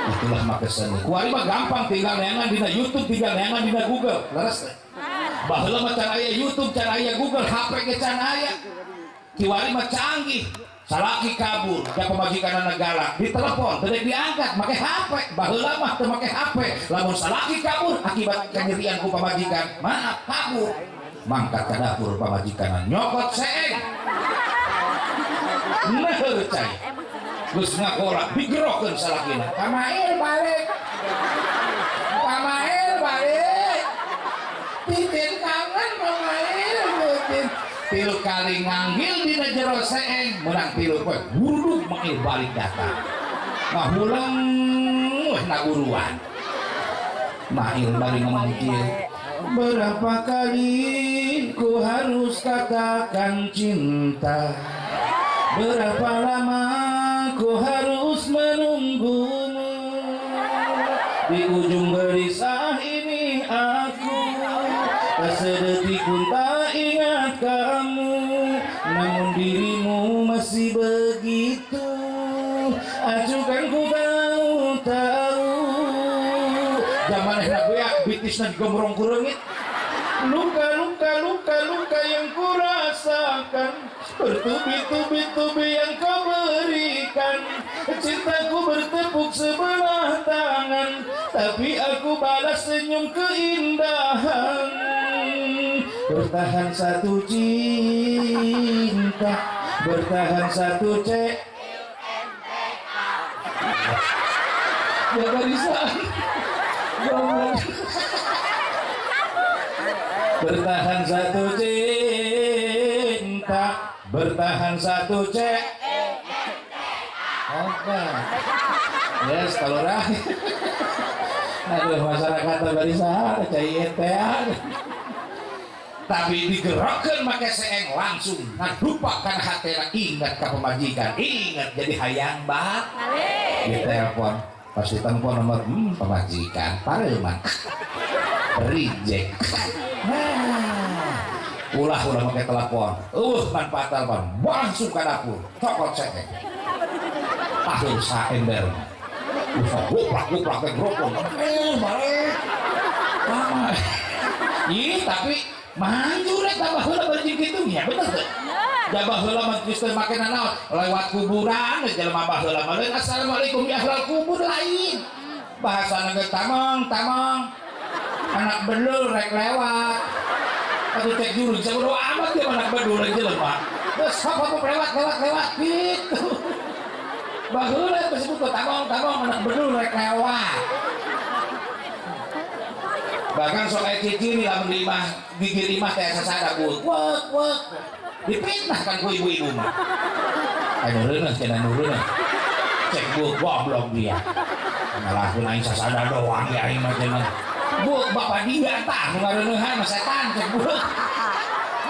itulah maka seni kuari mah gampang tinggal neangan dina YouTube tinggal neangan dina Google leres baheula mah can aya YouTube can aya Google HP ge can aya kiwari mah canggih salaki kabur ya pemajikan negara ditelepon tidak diangkat pakai HP baheula mah teu make HP lamun salaki kabur akibat kanyerian ku pamajikan maaf kabur mangkat ka dapur pamajikan nyokot seeng neueur cai geus ngagorak digerokeun salakina pamail balik titin kangen pamail titin tilu kali nganggil dina jero seeng menang tilu poe buruk mangil balik datang ngahulang naguruan mahil balik ngomong kieu berapa kali ku harus katakan cinta berapa lama ku harus menunggumu di ujung gelisah ini aku sedetik pun tak ingat kamu namun dirimu masih begitu acukan ku tahu zaman enak ya bitisna digombrong ku reungit luka yang ku rasakan bertubi-tubi yang kau berikan cintaku bertepuk sebelah tangan tapi aku balas senyum keindahan bertahan satu cinta bertahan satu cek ya barisan bertahan satu cinta bertahan satu cek oke yes kalau rakyat aduh masyarakat barisan cai teh tapi digerakkan make seeng langsung ngadupakan hatena ingat ke pemajikan ingat jadi hayang bak di telepon pas ditelepon nomor pemajikan pareman reject ulah make telepon manfaat telepon langsung ke dapur cokot seeng akhir saember guplak ke gropon balik tapi manjur eta baheula beureum kitu nya bener teh da baheula mah geus teu make nanaon lewat kuburan jelema baheula mah assalamualaikum ya ahlal kubur lain bahasana ge tamang anak bedul rek lewat atuh cek juru sabodo amat dia anak bedul rek jelema geus apa lewat gitu baheula disebut tabong anak bedul rek lewat. Bahkan soal cicing lamun limah gigi limah teh sasada wek dipitnahkan ku ibu-ibu mah. Nureuneuh cenah nureuneuh. Cek goblok dia. Ngalakeun aing sasada doang ge aing mah cenah. Bapak dia tah nu ngareuneuhan mah setan cek bueuh.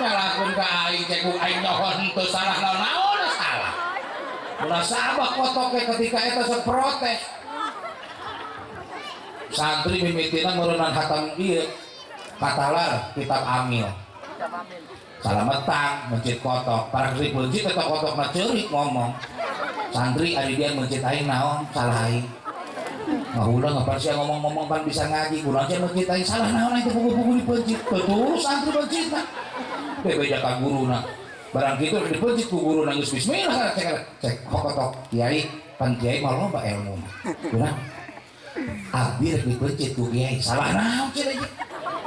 Ngalakeun ka aing cek aing nyohon teu salah naon salah. Ulah sabak kotok ketika eta seprotes. Santri mimitina meureunnan hatam ieu katalar kitab amil. Salametang mencit kotok, para kri mencit eta kotok mah ceurik ngomong. Santri ari dia mencit aing naon salah aing. Ngahulang apa sih ngomong-ngomong pan bisa ngaji, kurang aja mencit aing salah naon aing buku-buku dipencit. Betul santri mencit nah. Bebeja ka guruna. Barang kitu dipencit ku guru geus bismillah cek kotok kiai pan kiai mah loba ilmu. Kurang abdi rek dipencit ku kiai salah naon cenah ieu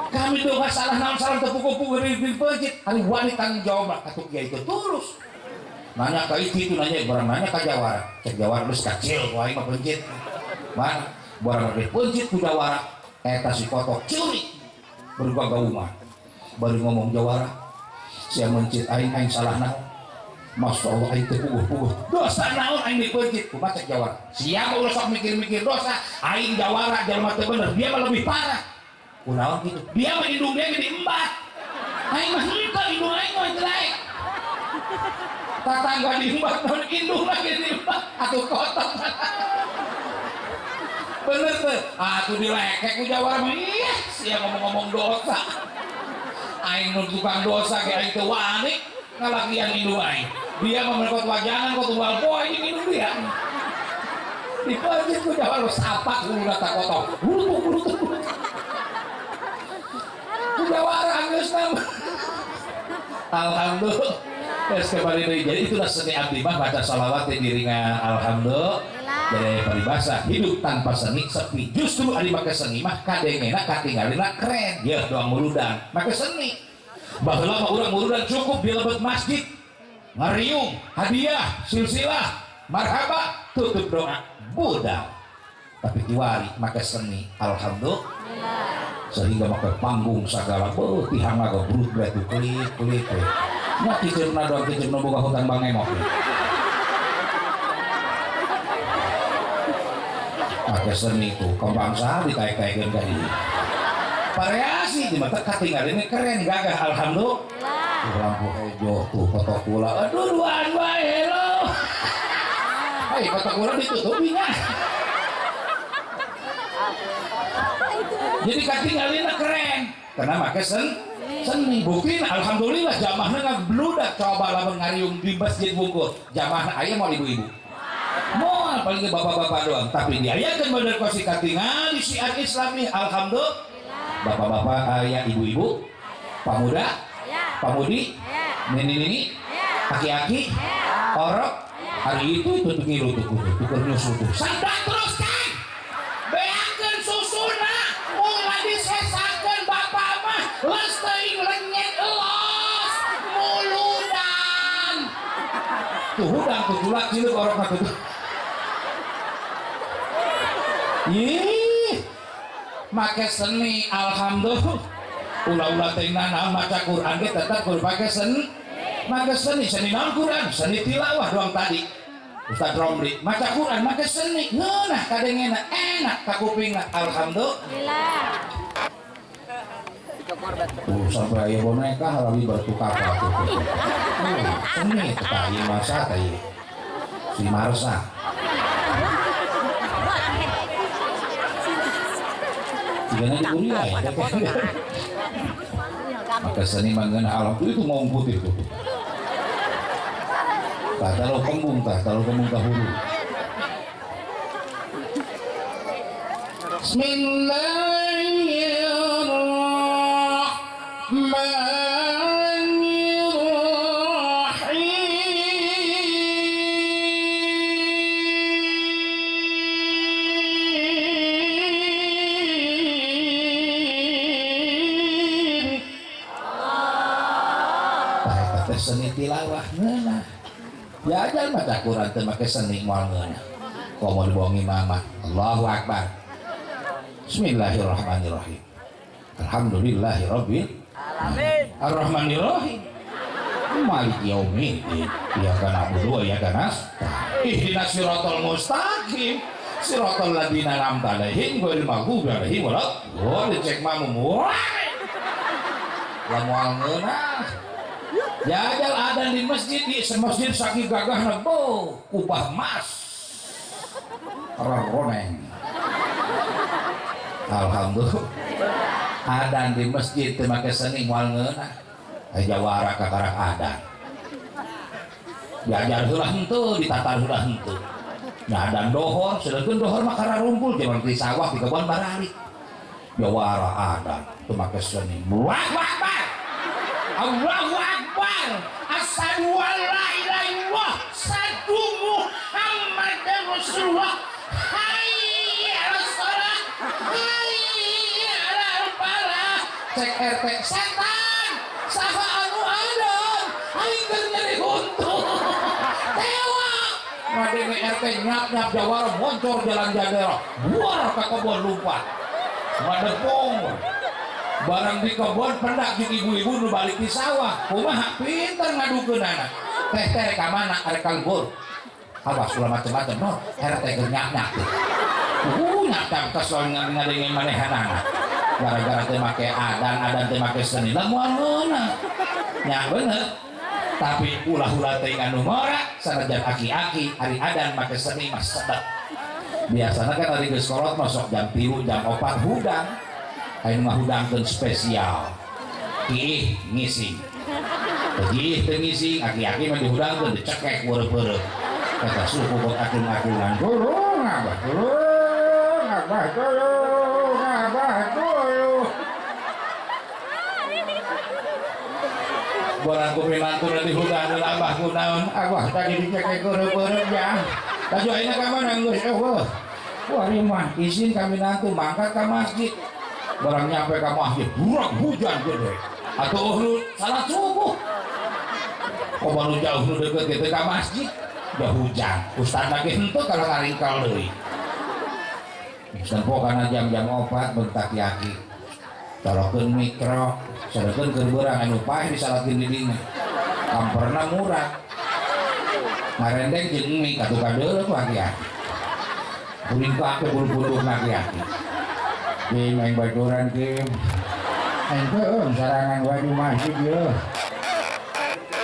kami tuh gak salah naon salah tepuk-tepuk dipencit hari wani tanggung jawab atuh kiai teh tulus nanya ka itu nanya barang nanya ka jawara cek jawara geus kacil ku aing mah pencit mah barang dipencit ku jawara eta si kotok curi berubah gaumah baru ngomong jawara sia mencit aing salah naon. Masya Allah aing teh puguh dosa naon aing dipencit kumaha cek jawara siapa ulah sok mikir-mikir dosa aing jawara jalma teu bener dia mah lebih parah kunaon gitu dia mah hidung dia diembat aing mah henteu hidung aing mah jelek tatangga diembat naon hidung lagi diembat atuh kotor bener teh atuh dilekek ku jawara mah iya sia ngomong-ngomong dosa aing nu tukang dosa ge aing teu wani ngalakian hidung aing dia memelkot wajangan kok tunggal poe ini minum dia dipencit ku jawab lu sapak ku tak kotor buru ku jawab geus nama alhamdulillah geus kembali deui jadi itulah seni abdi mah baca shalawat di diringan alhamdulillah jadi paribasa hidup tanpa seni sepi justru ari make seni mah kadengena katinggalina keren ya doang muludan make seni baheula mah urang muludan cukup di lebet masjid ngariung, hadiah, silsilah, marhaba, tutup doa, budal. Tapi kiwari make seni, alhamdulillah. Sehingga make panggung sagala, tihang lagu brut betu klik. Nggak kicerna doang kicerna boga hutan bangemok. Make seni itu, kembang sah ditaik-taikin ka ieu. Variasi di mata katinggalin keren gagah, alhamdulillah. Lampu hijau tuh kotok kula aduh duaan bae lo hei kotok kula ditutupinya jadi katinggalina keren karena make seni bukti alhamdulillah jamahna ngabludak coba lamun ngariung di masjid bungkul jamahna aya mau ibu-ibu moal paling bapak-bapak doang tapi diayakeun bener kosi katingal di syiar islami alhamdulillah bapak-bapak aya ibu-ibu pemuda pamudi, nini, aki-aki, orok, hari itu ngilu tuker nyusu tuh. Sandak teruskan, beakeun susuna, mulai disesakeun bapak mah, lesteuing lenyet elos, muludan. Tuh hudang tuh tulak cileuk orok mah tuh. Ih, make seni alhamdulillah. Ulah-ulah tingna naon maca Quran ge tetep kudu pake seni. Make seni naon Quran, seni tilawah doang tadi. Ustaz Romli maca Quran make seni. Ngeunah kadengena enak ka kupingna. Alhamdulillah. Sampai aya boneka halawi bertukar tuh. Seni teh ieu masa teh si Marsa. Jigana di kuliah ya. Maka seni manggana alam itu mau putih tuh. Kalau kembung hulu. Seni tilawah ngeunah Ya aja mah Quran teu make seni moal ngeunah. Komo dibohongi mama. Allahu Akbar. Bismillahirrahmanirrahim. Alhamdulillahirabbil alamin. Arrahmanirrahim. Maliki yaumiddin. Iyyaka na'budu wa iyyaka nasta'in. Ihdinas siratal mustaqim. Siratal ladzina an'amta 'alaihim ghairil maghdubi 'alaihim waladdallin. Cek mamu. Lamun ngeunah. Jajal ada di masjid, di masjid saking gagah nebo kubah emas roneng. Alhamdulillah adan di masjid teu make seni moal ngeunah jawara ka karang adan diajar heula henteu ditatar heula henteu nya adan dohor sedengkeun dohor mah kararumpul jaman di sawah di kebon baralik jawara adan teu make seni. Allahu Akbar. Allahu Akbar. Asyhadu an la ilaha illallah sadu Muhammadar Rasulullah. Hayya 'alas shalah. Hayya 'alal falah. Cek RT setan. Saha anu adon? Aing keur nyeri huntu. Tewak. Madenge RT nyap-nyap jawara moncor jalan jadera. Buar ka kebon lumpat. Madepong. Barang di kebon pendak jeung ibu-ibu nu balik di sawah kumaha pinter ngadukeunana teh ka mana arek kalbur awas ulah macem-macem no RT keur nyak-nyak nyak-nyak kesel ngadengin manehanana gara-gara teu make adan teu make seni lah moal ngeunah nya bener tapi ulah-ulah teh anu ngora sanajan aki-aki ari adan make seni mah sedep biasana kan ari geus kolot masuk jam 3 jam 4 hudang ayo mah hudangkeun spesial ih ngising ih teu ngising aki-aki mah dihudangkeun dicekek weureup-weureup kata suku buat akung-akungan tulung abah barang kuminantuna dihudangkeun abah kunaon abah tadi dicekek weureup-weureup ya taju ayeuna ka mana geus eueuh wah mah izin kami nantu mangkat ka masjid barang nyampe ke masjid burak hujan gede atau lu salat subuh kok baru jauh lu deket gitu ke masjid udah hujan ustad lagi henteu kalau ngaringkal deui dan pokoknya jam-jam 4 bentak yaki torokeun mikro sadekeun keur beurang anu paeh disalakeun di dinya kamperna murah ngarendeng jeung mie katukan deuleuh aki-aki kuring ka bulu-bulu aki-aki Kim aing baturan Kim aing teu sarangan wae di masjid yeuh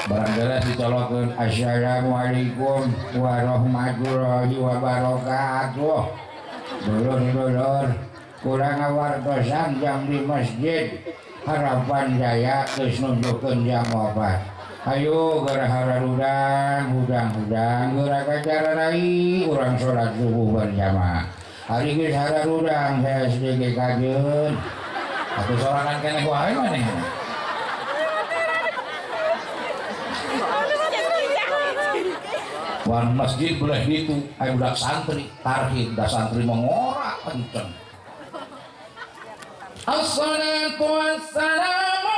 barang jelas ditolokeun assalamualaikum warahmatullahi wabarakatuh dulur-dulur kurang ngawartosan jam di masjid Harapan Jaya geus nunjukkeun jam 4 ayo geura hararudang hudang-hudang geura kacara rai urang salat subuh berjamaah hari geus hararudang saya sedikit kajeun atuh sorangan keneh wae maneh wan masjid boleh gitu aya budak santri tarhib da santri mengorak kenceng assalatu wassalamu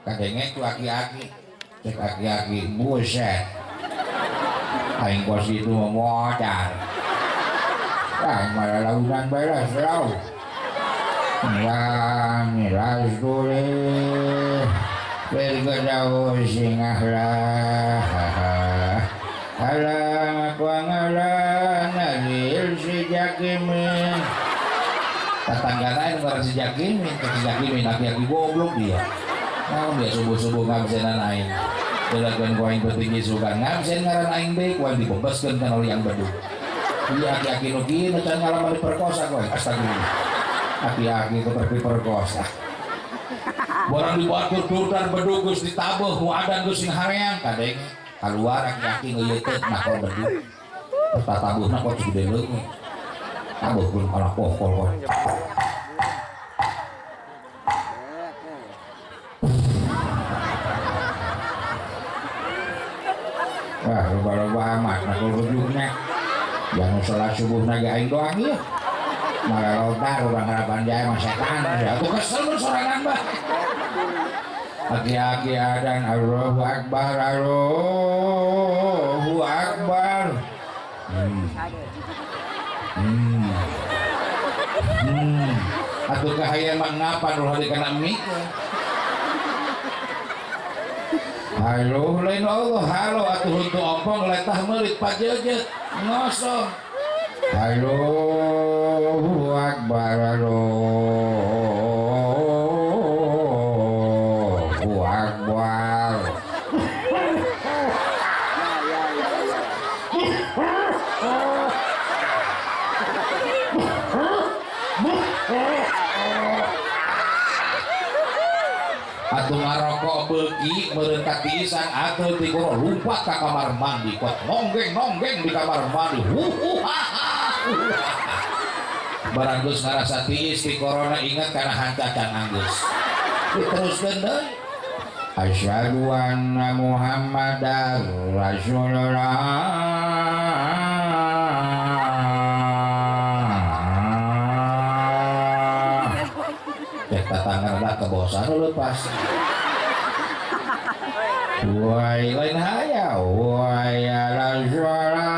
kadenge ku aki-aki cek aki-aki buset aing bos itu modal aing malah launan beres lau nilai dule bergedau singah lah alang aku ngalan nagil si Jakimin tetanggana yang ngarang si Jakimin aki-aki goblok dia nah dia subuh-subuh ngabsenan aing delagan ku aing petinggi sugan ngabsen ngaran aing deui ku aing dibebaskeun kana oleh yang bedug ieu aki-aki nu kieu can ngalaman diperkosa ku astagfirullah aki-aki ku diperkosa barang dibatur turdan bedug geus ditabuh ku adan geus sing hareang kadeng kaluar aki-aki ngeuyeuteuh nah kol bedug tatabuhna kok gede leungit tabuh pun kalah pokol aku rujuknya jangan sholat subuh naga aing doang ya malah lontar orang harapan jaya mas setan ya aku kesel sorangan bah aki-aki adan Allahu Akbar Allahu Akbar atuh kahaya mangapa nu hade kana mik halo lain Allah halo atuh untuk ompong letah meulit pajejet ngosong Allahu Akbar Allahu Akbar atuh ngarokok beuki meureun ka tiisan atuh ti kuro lumpat ka kamar mandi kuat nonggeng-nonggeng di kamar mandi barang geus ngarasa tiis ti corona ingat kana hancacan anggeus diteruskeun deui asyhadu anna muhammadar rasulullah tangan kebosan lepas wai lain haya wai ala suara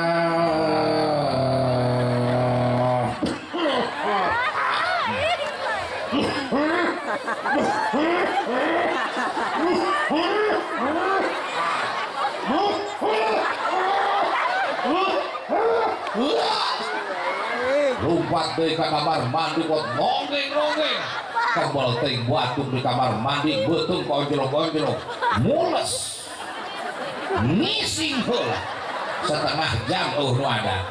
lumpat dari kamar mandi buat nonggeng-nonggeng kembal ting batuk di kamar mandi betul konjolok-konjolok mules ngising heula setengah jam nu ada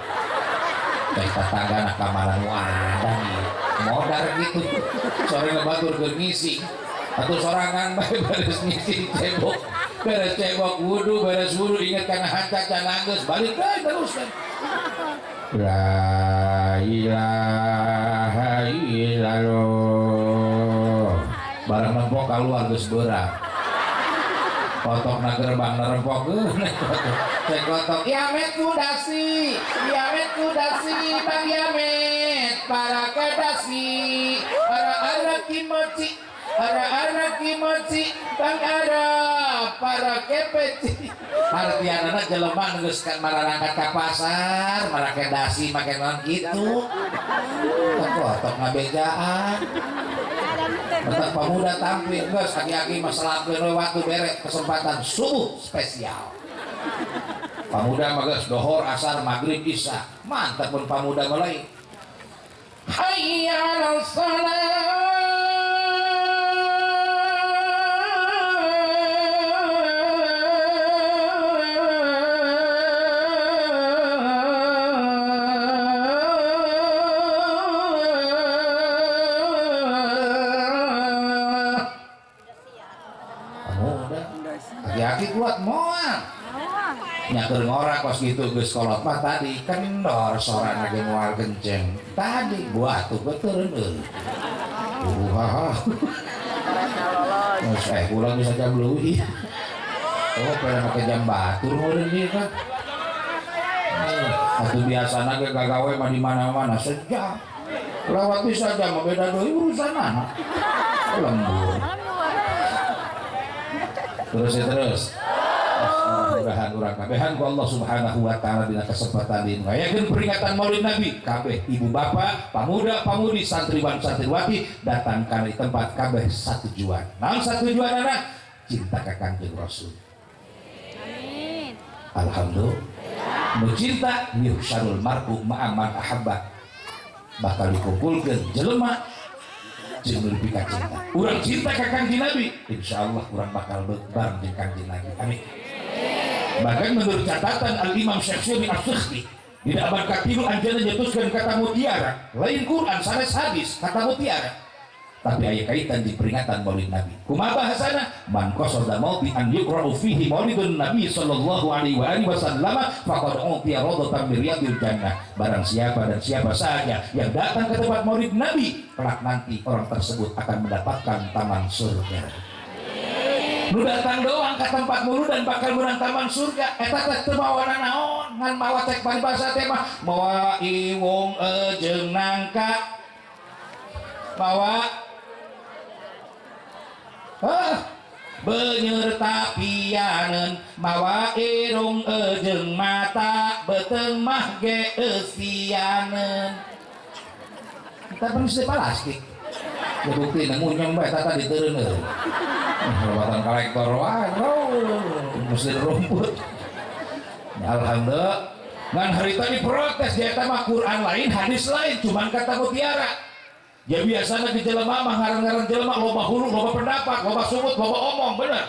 teh tetanggana kamaran ada nih modar gitu sore ngebatur keur ngising atuh sorangan bae beres ngising cebok beres cebok wudu beres wudu inget kana hancacan anggeus balik deui terus kan la ilaha illallah barang nempok keluar geus beurang kotok na gerbang nerempok cek kotok Yamet kudasi Bang Yamet para kedasi ara kimochi Bang ara para kepeci artianana jelema geus mararangkat ka pasar marake dasi make naon kitu kotok ngabejaan Bapak pemuda tampil geus aki-aki masalah waktu bere kesempatan subuh spesial pemuda mah geus dohor asar maghrib isya mantap pun pemuda mulai hayya 'alas shalah aki kuat moal nyaker ngorak pas gitu geus kolot mah tadi kendor sorana ge moal kenceng tadi buah tuh beuteun euy pulang bisa jam leuwih oh pernah make jam batur meureun ieu kan atuh biasana ge gagawe mah di mana-mana sejam lewat bisa jam beda deui urusanana lembur terus mudah-mudahan urang kabehan ku Allah Subhanahu wa taala dina kesempatan ieu ngayakeun peringatan Maulid Nabi kabeh ibu bapak pamuda pamudi santriwan santriwati datang ka tempat kabeh satu tujuan naon satujuanna cinta ka Kanjeng Rasul amin alhamdulillah nu cinta yuhsyarul mar'u ma'a man ahabba bakal dikumpulkeun jelema jeung cinta urang cinta ka Kanjeng Nabi insyaallah urang bakal bareng jeung Kanjeng Nabi amin bahkan menurut catatan Al-Imam Syafi'i As-Sukhti di abad katilu anjeunna nyetuskeun kata mutiara lain Quran sanes hadis kata mutiara tapi aya kaitan di peringatan Maulid Nabi kumaha bahasana man qasada mauti an yuqra'u fihi maulidun nabi sallallahu alaihi wasallam faqad utiya radatan min riyadil jannah barang siapa dan siapa saja yang datang ke tempat Maulid Nabi kelak nanti orang tersebut akan mendapatkan taman surga nu datang doang ke tempat maulid dan bakal menang taman surga eta teh teu mawana naon ngan mawa cek paribasa teh mah mawa iwung jeung nangka mawa beuneur tapianeun mawa irung jeung mata beuteung mah ge eusianeun kita perlu plastik ya bukti namun nyong bae tata diteureun lewatan kolektor wae mesin rumput alhamdulillah ngan harita diprotes di eta mah Quran lain hadis lain cuman kata mutiara ya biasanya di jelema mah ngaran-ngaran jelema loba hulu loba pendapat loba sumut loba omong bener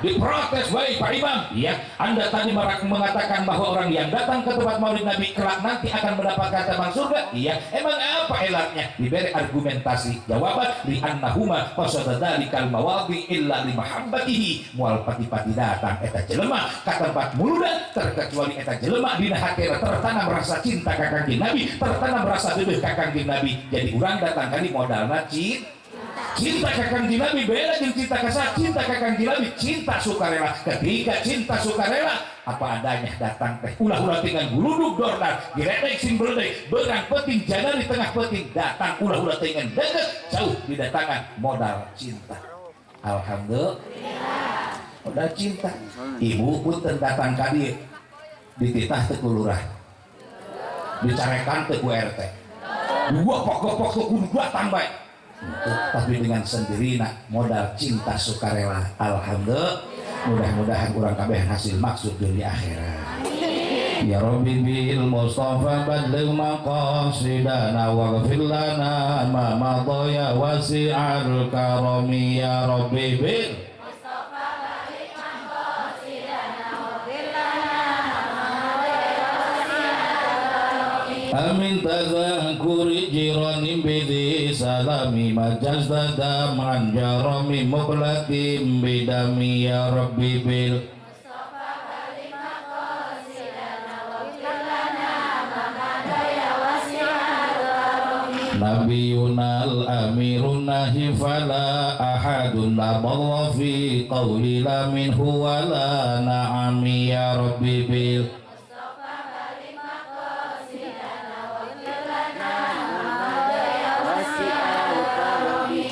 diprotes baik Pak Imam ya Anda tadi mengatakan bahwa orang yang datang ke tempat maulid Nabi kelak nanti akan mendapatkan taman surga iya emang apa elatnya diberi argumentasi jawaban li annahuma qasadadalikal mawadi illa li mahabbatihi mual pati-pati datang eta jelema ka tempat muludan terkecuali eta jelema dina hatena tertanam rasa cinta ka kanjeng Nabi tertanam rasa deudeuh ka kanjeng Nabi jadi urang datang kali modalna cinta ka kanjeng Nabi beda jeung cinta ka cinta ka kanjeng Nabi cinta sukarela ketika cinta sukarela apa adanya datang teh ulah-ulah dengan guludug dorna giredek sing beledek beurang penting jana di tengah penting datang ulah-ulah dengan deket jauh didatangan modal cinta alhamdulillah modal cinta ibu punten datang ka dieu dititah teu ku lurah dicarekan teu ku RT dua pokok-pokok teu kudu datang bae tapi dengan sendirinya modal cinta sukarela alhamdulillah mudah-mudahan kurang kabeh hasil maksud dunia akhirat ya Rabbi bil Mustafa badligh maqasidana waghfir lana ma madha ya wasi'al karami ya Rabbi bil Mustafa badligh maqasidana waghfir lana ma madha ya wasi'al karami amin tazakuri jiranim bidhi salami majazdada man jarami muqlatim bidami ya Rabbi bil Mustafa badligh maqasidana waghfir lana ma madha ya wasi'al karami nabiyunal amirun nahi fala ahadun la dalla fi qawli la minhu wala na'ami ya Rabbi bil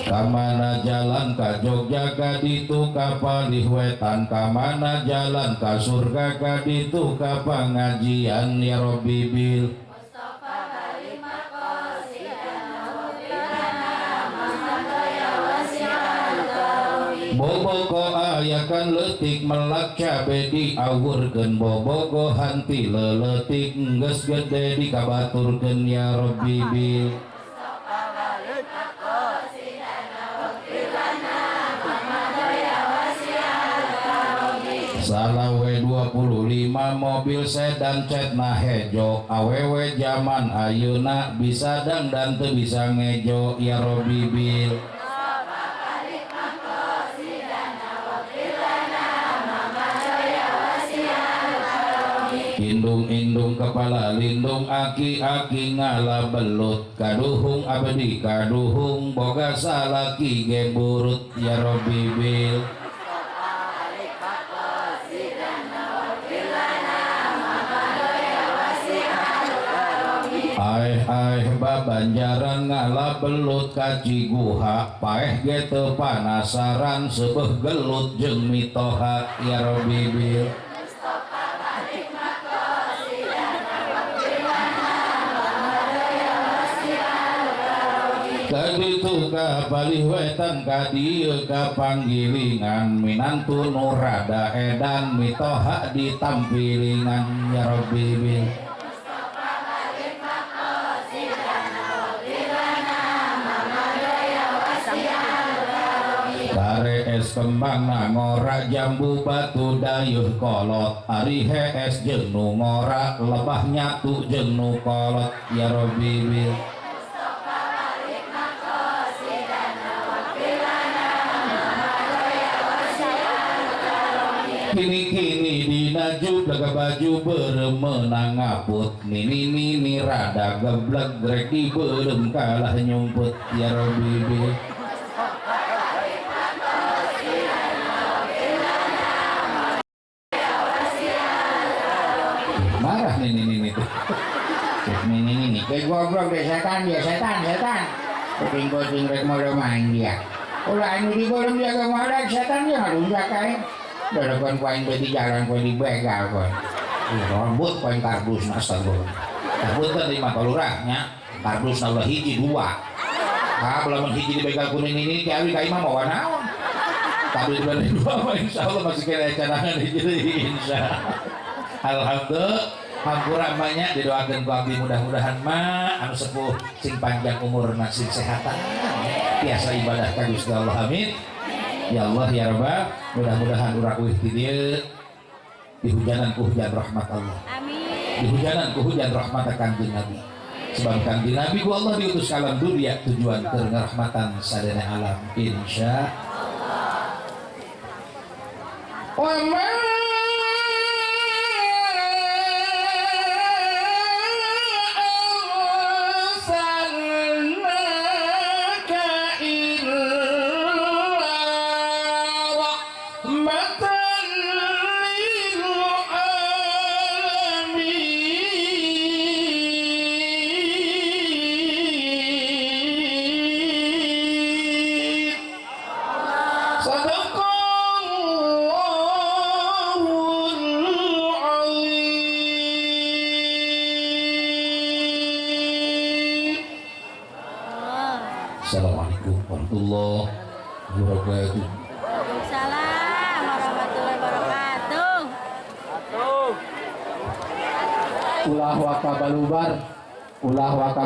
kamana jalan ka Jogja ka ditu ka palihwetan kamana jalan ka surga ka ditu ka pangajian ya Rabbi bil Mustafa badligh maqasidana waghfir lana ma madha ya wasi'al karami bobogo ayakan leutik melak cabe diawurkeun bobogo hanti leuletik geus gede dikabaturkeun ya Rabbi bil salawe 25 mobil sedan cetna hejo awewe zaman ayeuna bisa dangdan teu bisa ngejo ya Rabbi bil indung-indung kepala lindung aki-aki ngala belut kaduhung abdi kaduhung boga salaki ge burut ya Rabbi bil Aih babanjaran ngala belut kaci guha paeh ge teu panasaran seubeuh gelut jeung mitoha ya Rabbi bil kaditu ka palihwetan ka dieu ka panggilingan minantu nu rada edan mitoha ditampilingan ya Rabbi bil kare es kembang ngora jambu batu dayuh kolot ari es jeung nu ngora lebah nyatu jeung nu kolot ya Rabbi bil kini-kini dina juga baju beremenang ngaput nini rada geblek grek di berem kalah nyumput ya Rabbi bil Ini kayak goblok deh setan dia setan. Kucing rek modal main dia. Ulah ini digolong dia ke modal setan dia ngadung jakain. Dalapan poin di jalan poin dibegal poin. Rambut poin kardus astagfirullah. Kardus kan 5 kalurahnya. Kardus nambah hiji 2. Belum hiji dibegal kuning ini ki abi ka imam bawa naon. Tapi bulan 2 mah insyaallah masih kena cadangan hiji insya. Alhamdulillah. Hampura banyak didoakan ku abdi mudah-mudahan mah anu sepuh sing panjang umur sing sehatan biasa ibadah ka Gusti Allah amin ya Allah ya Rabbal mudah-mudahan urang eueuh ti dieu dihujanan ku hujan rahmat Allah amin dihujanan ku hujan rahmat Kanjeng Nabi sebab Kanjeng Nabi ku Allah diutus ka alam dunia tujuan keur ngarahmatan sadaya alam insyaallah wa Assalamualaikum warahmatullahi wabarakatuh. Waalaikumsalam warahmatullahi wabarakatuh. Ulah wakabalubar, ulah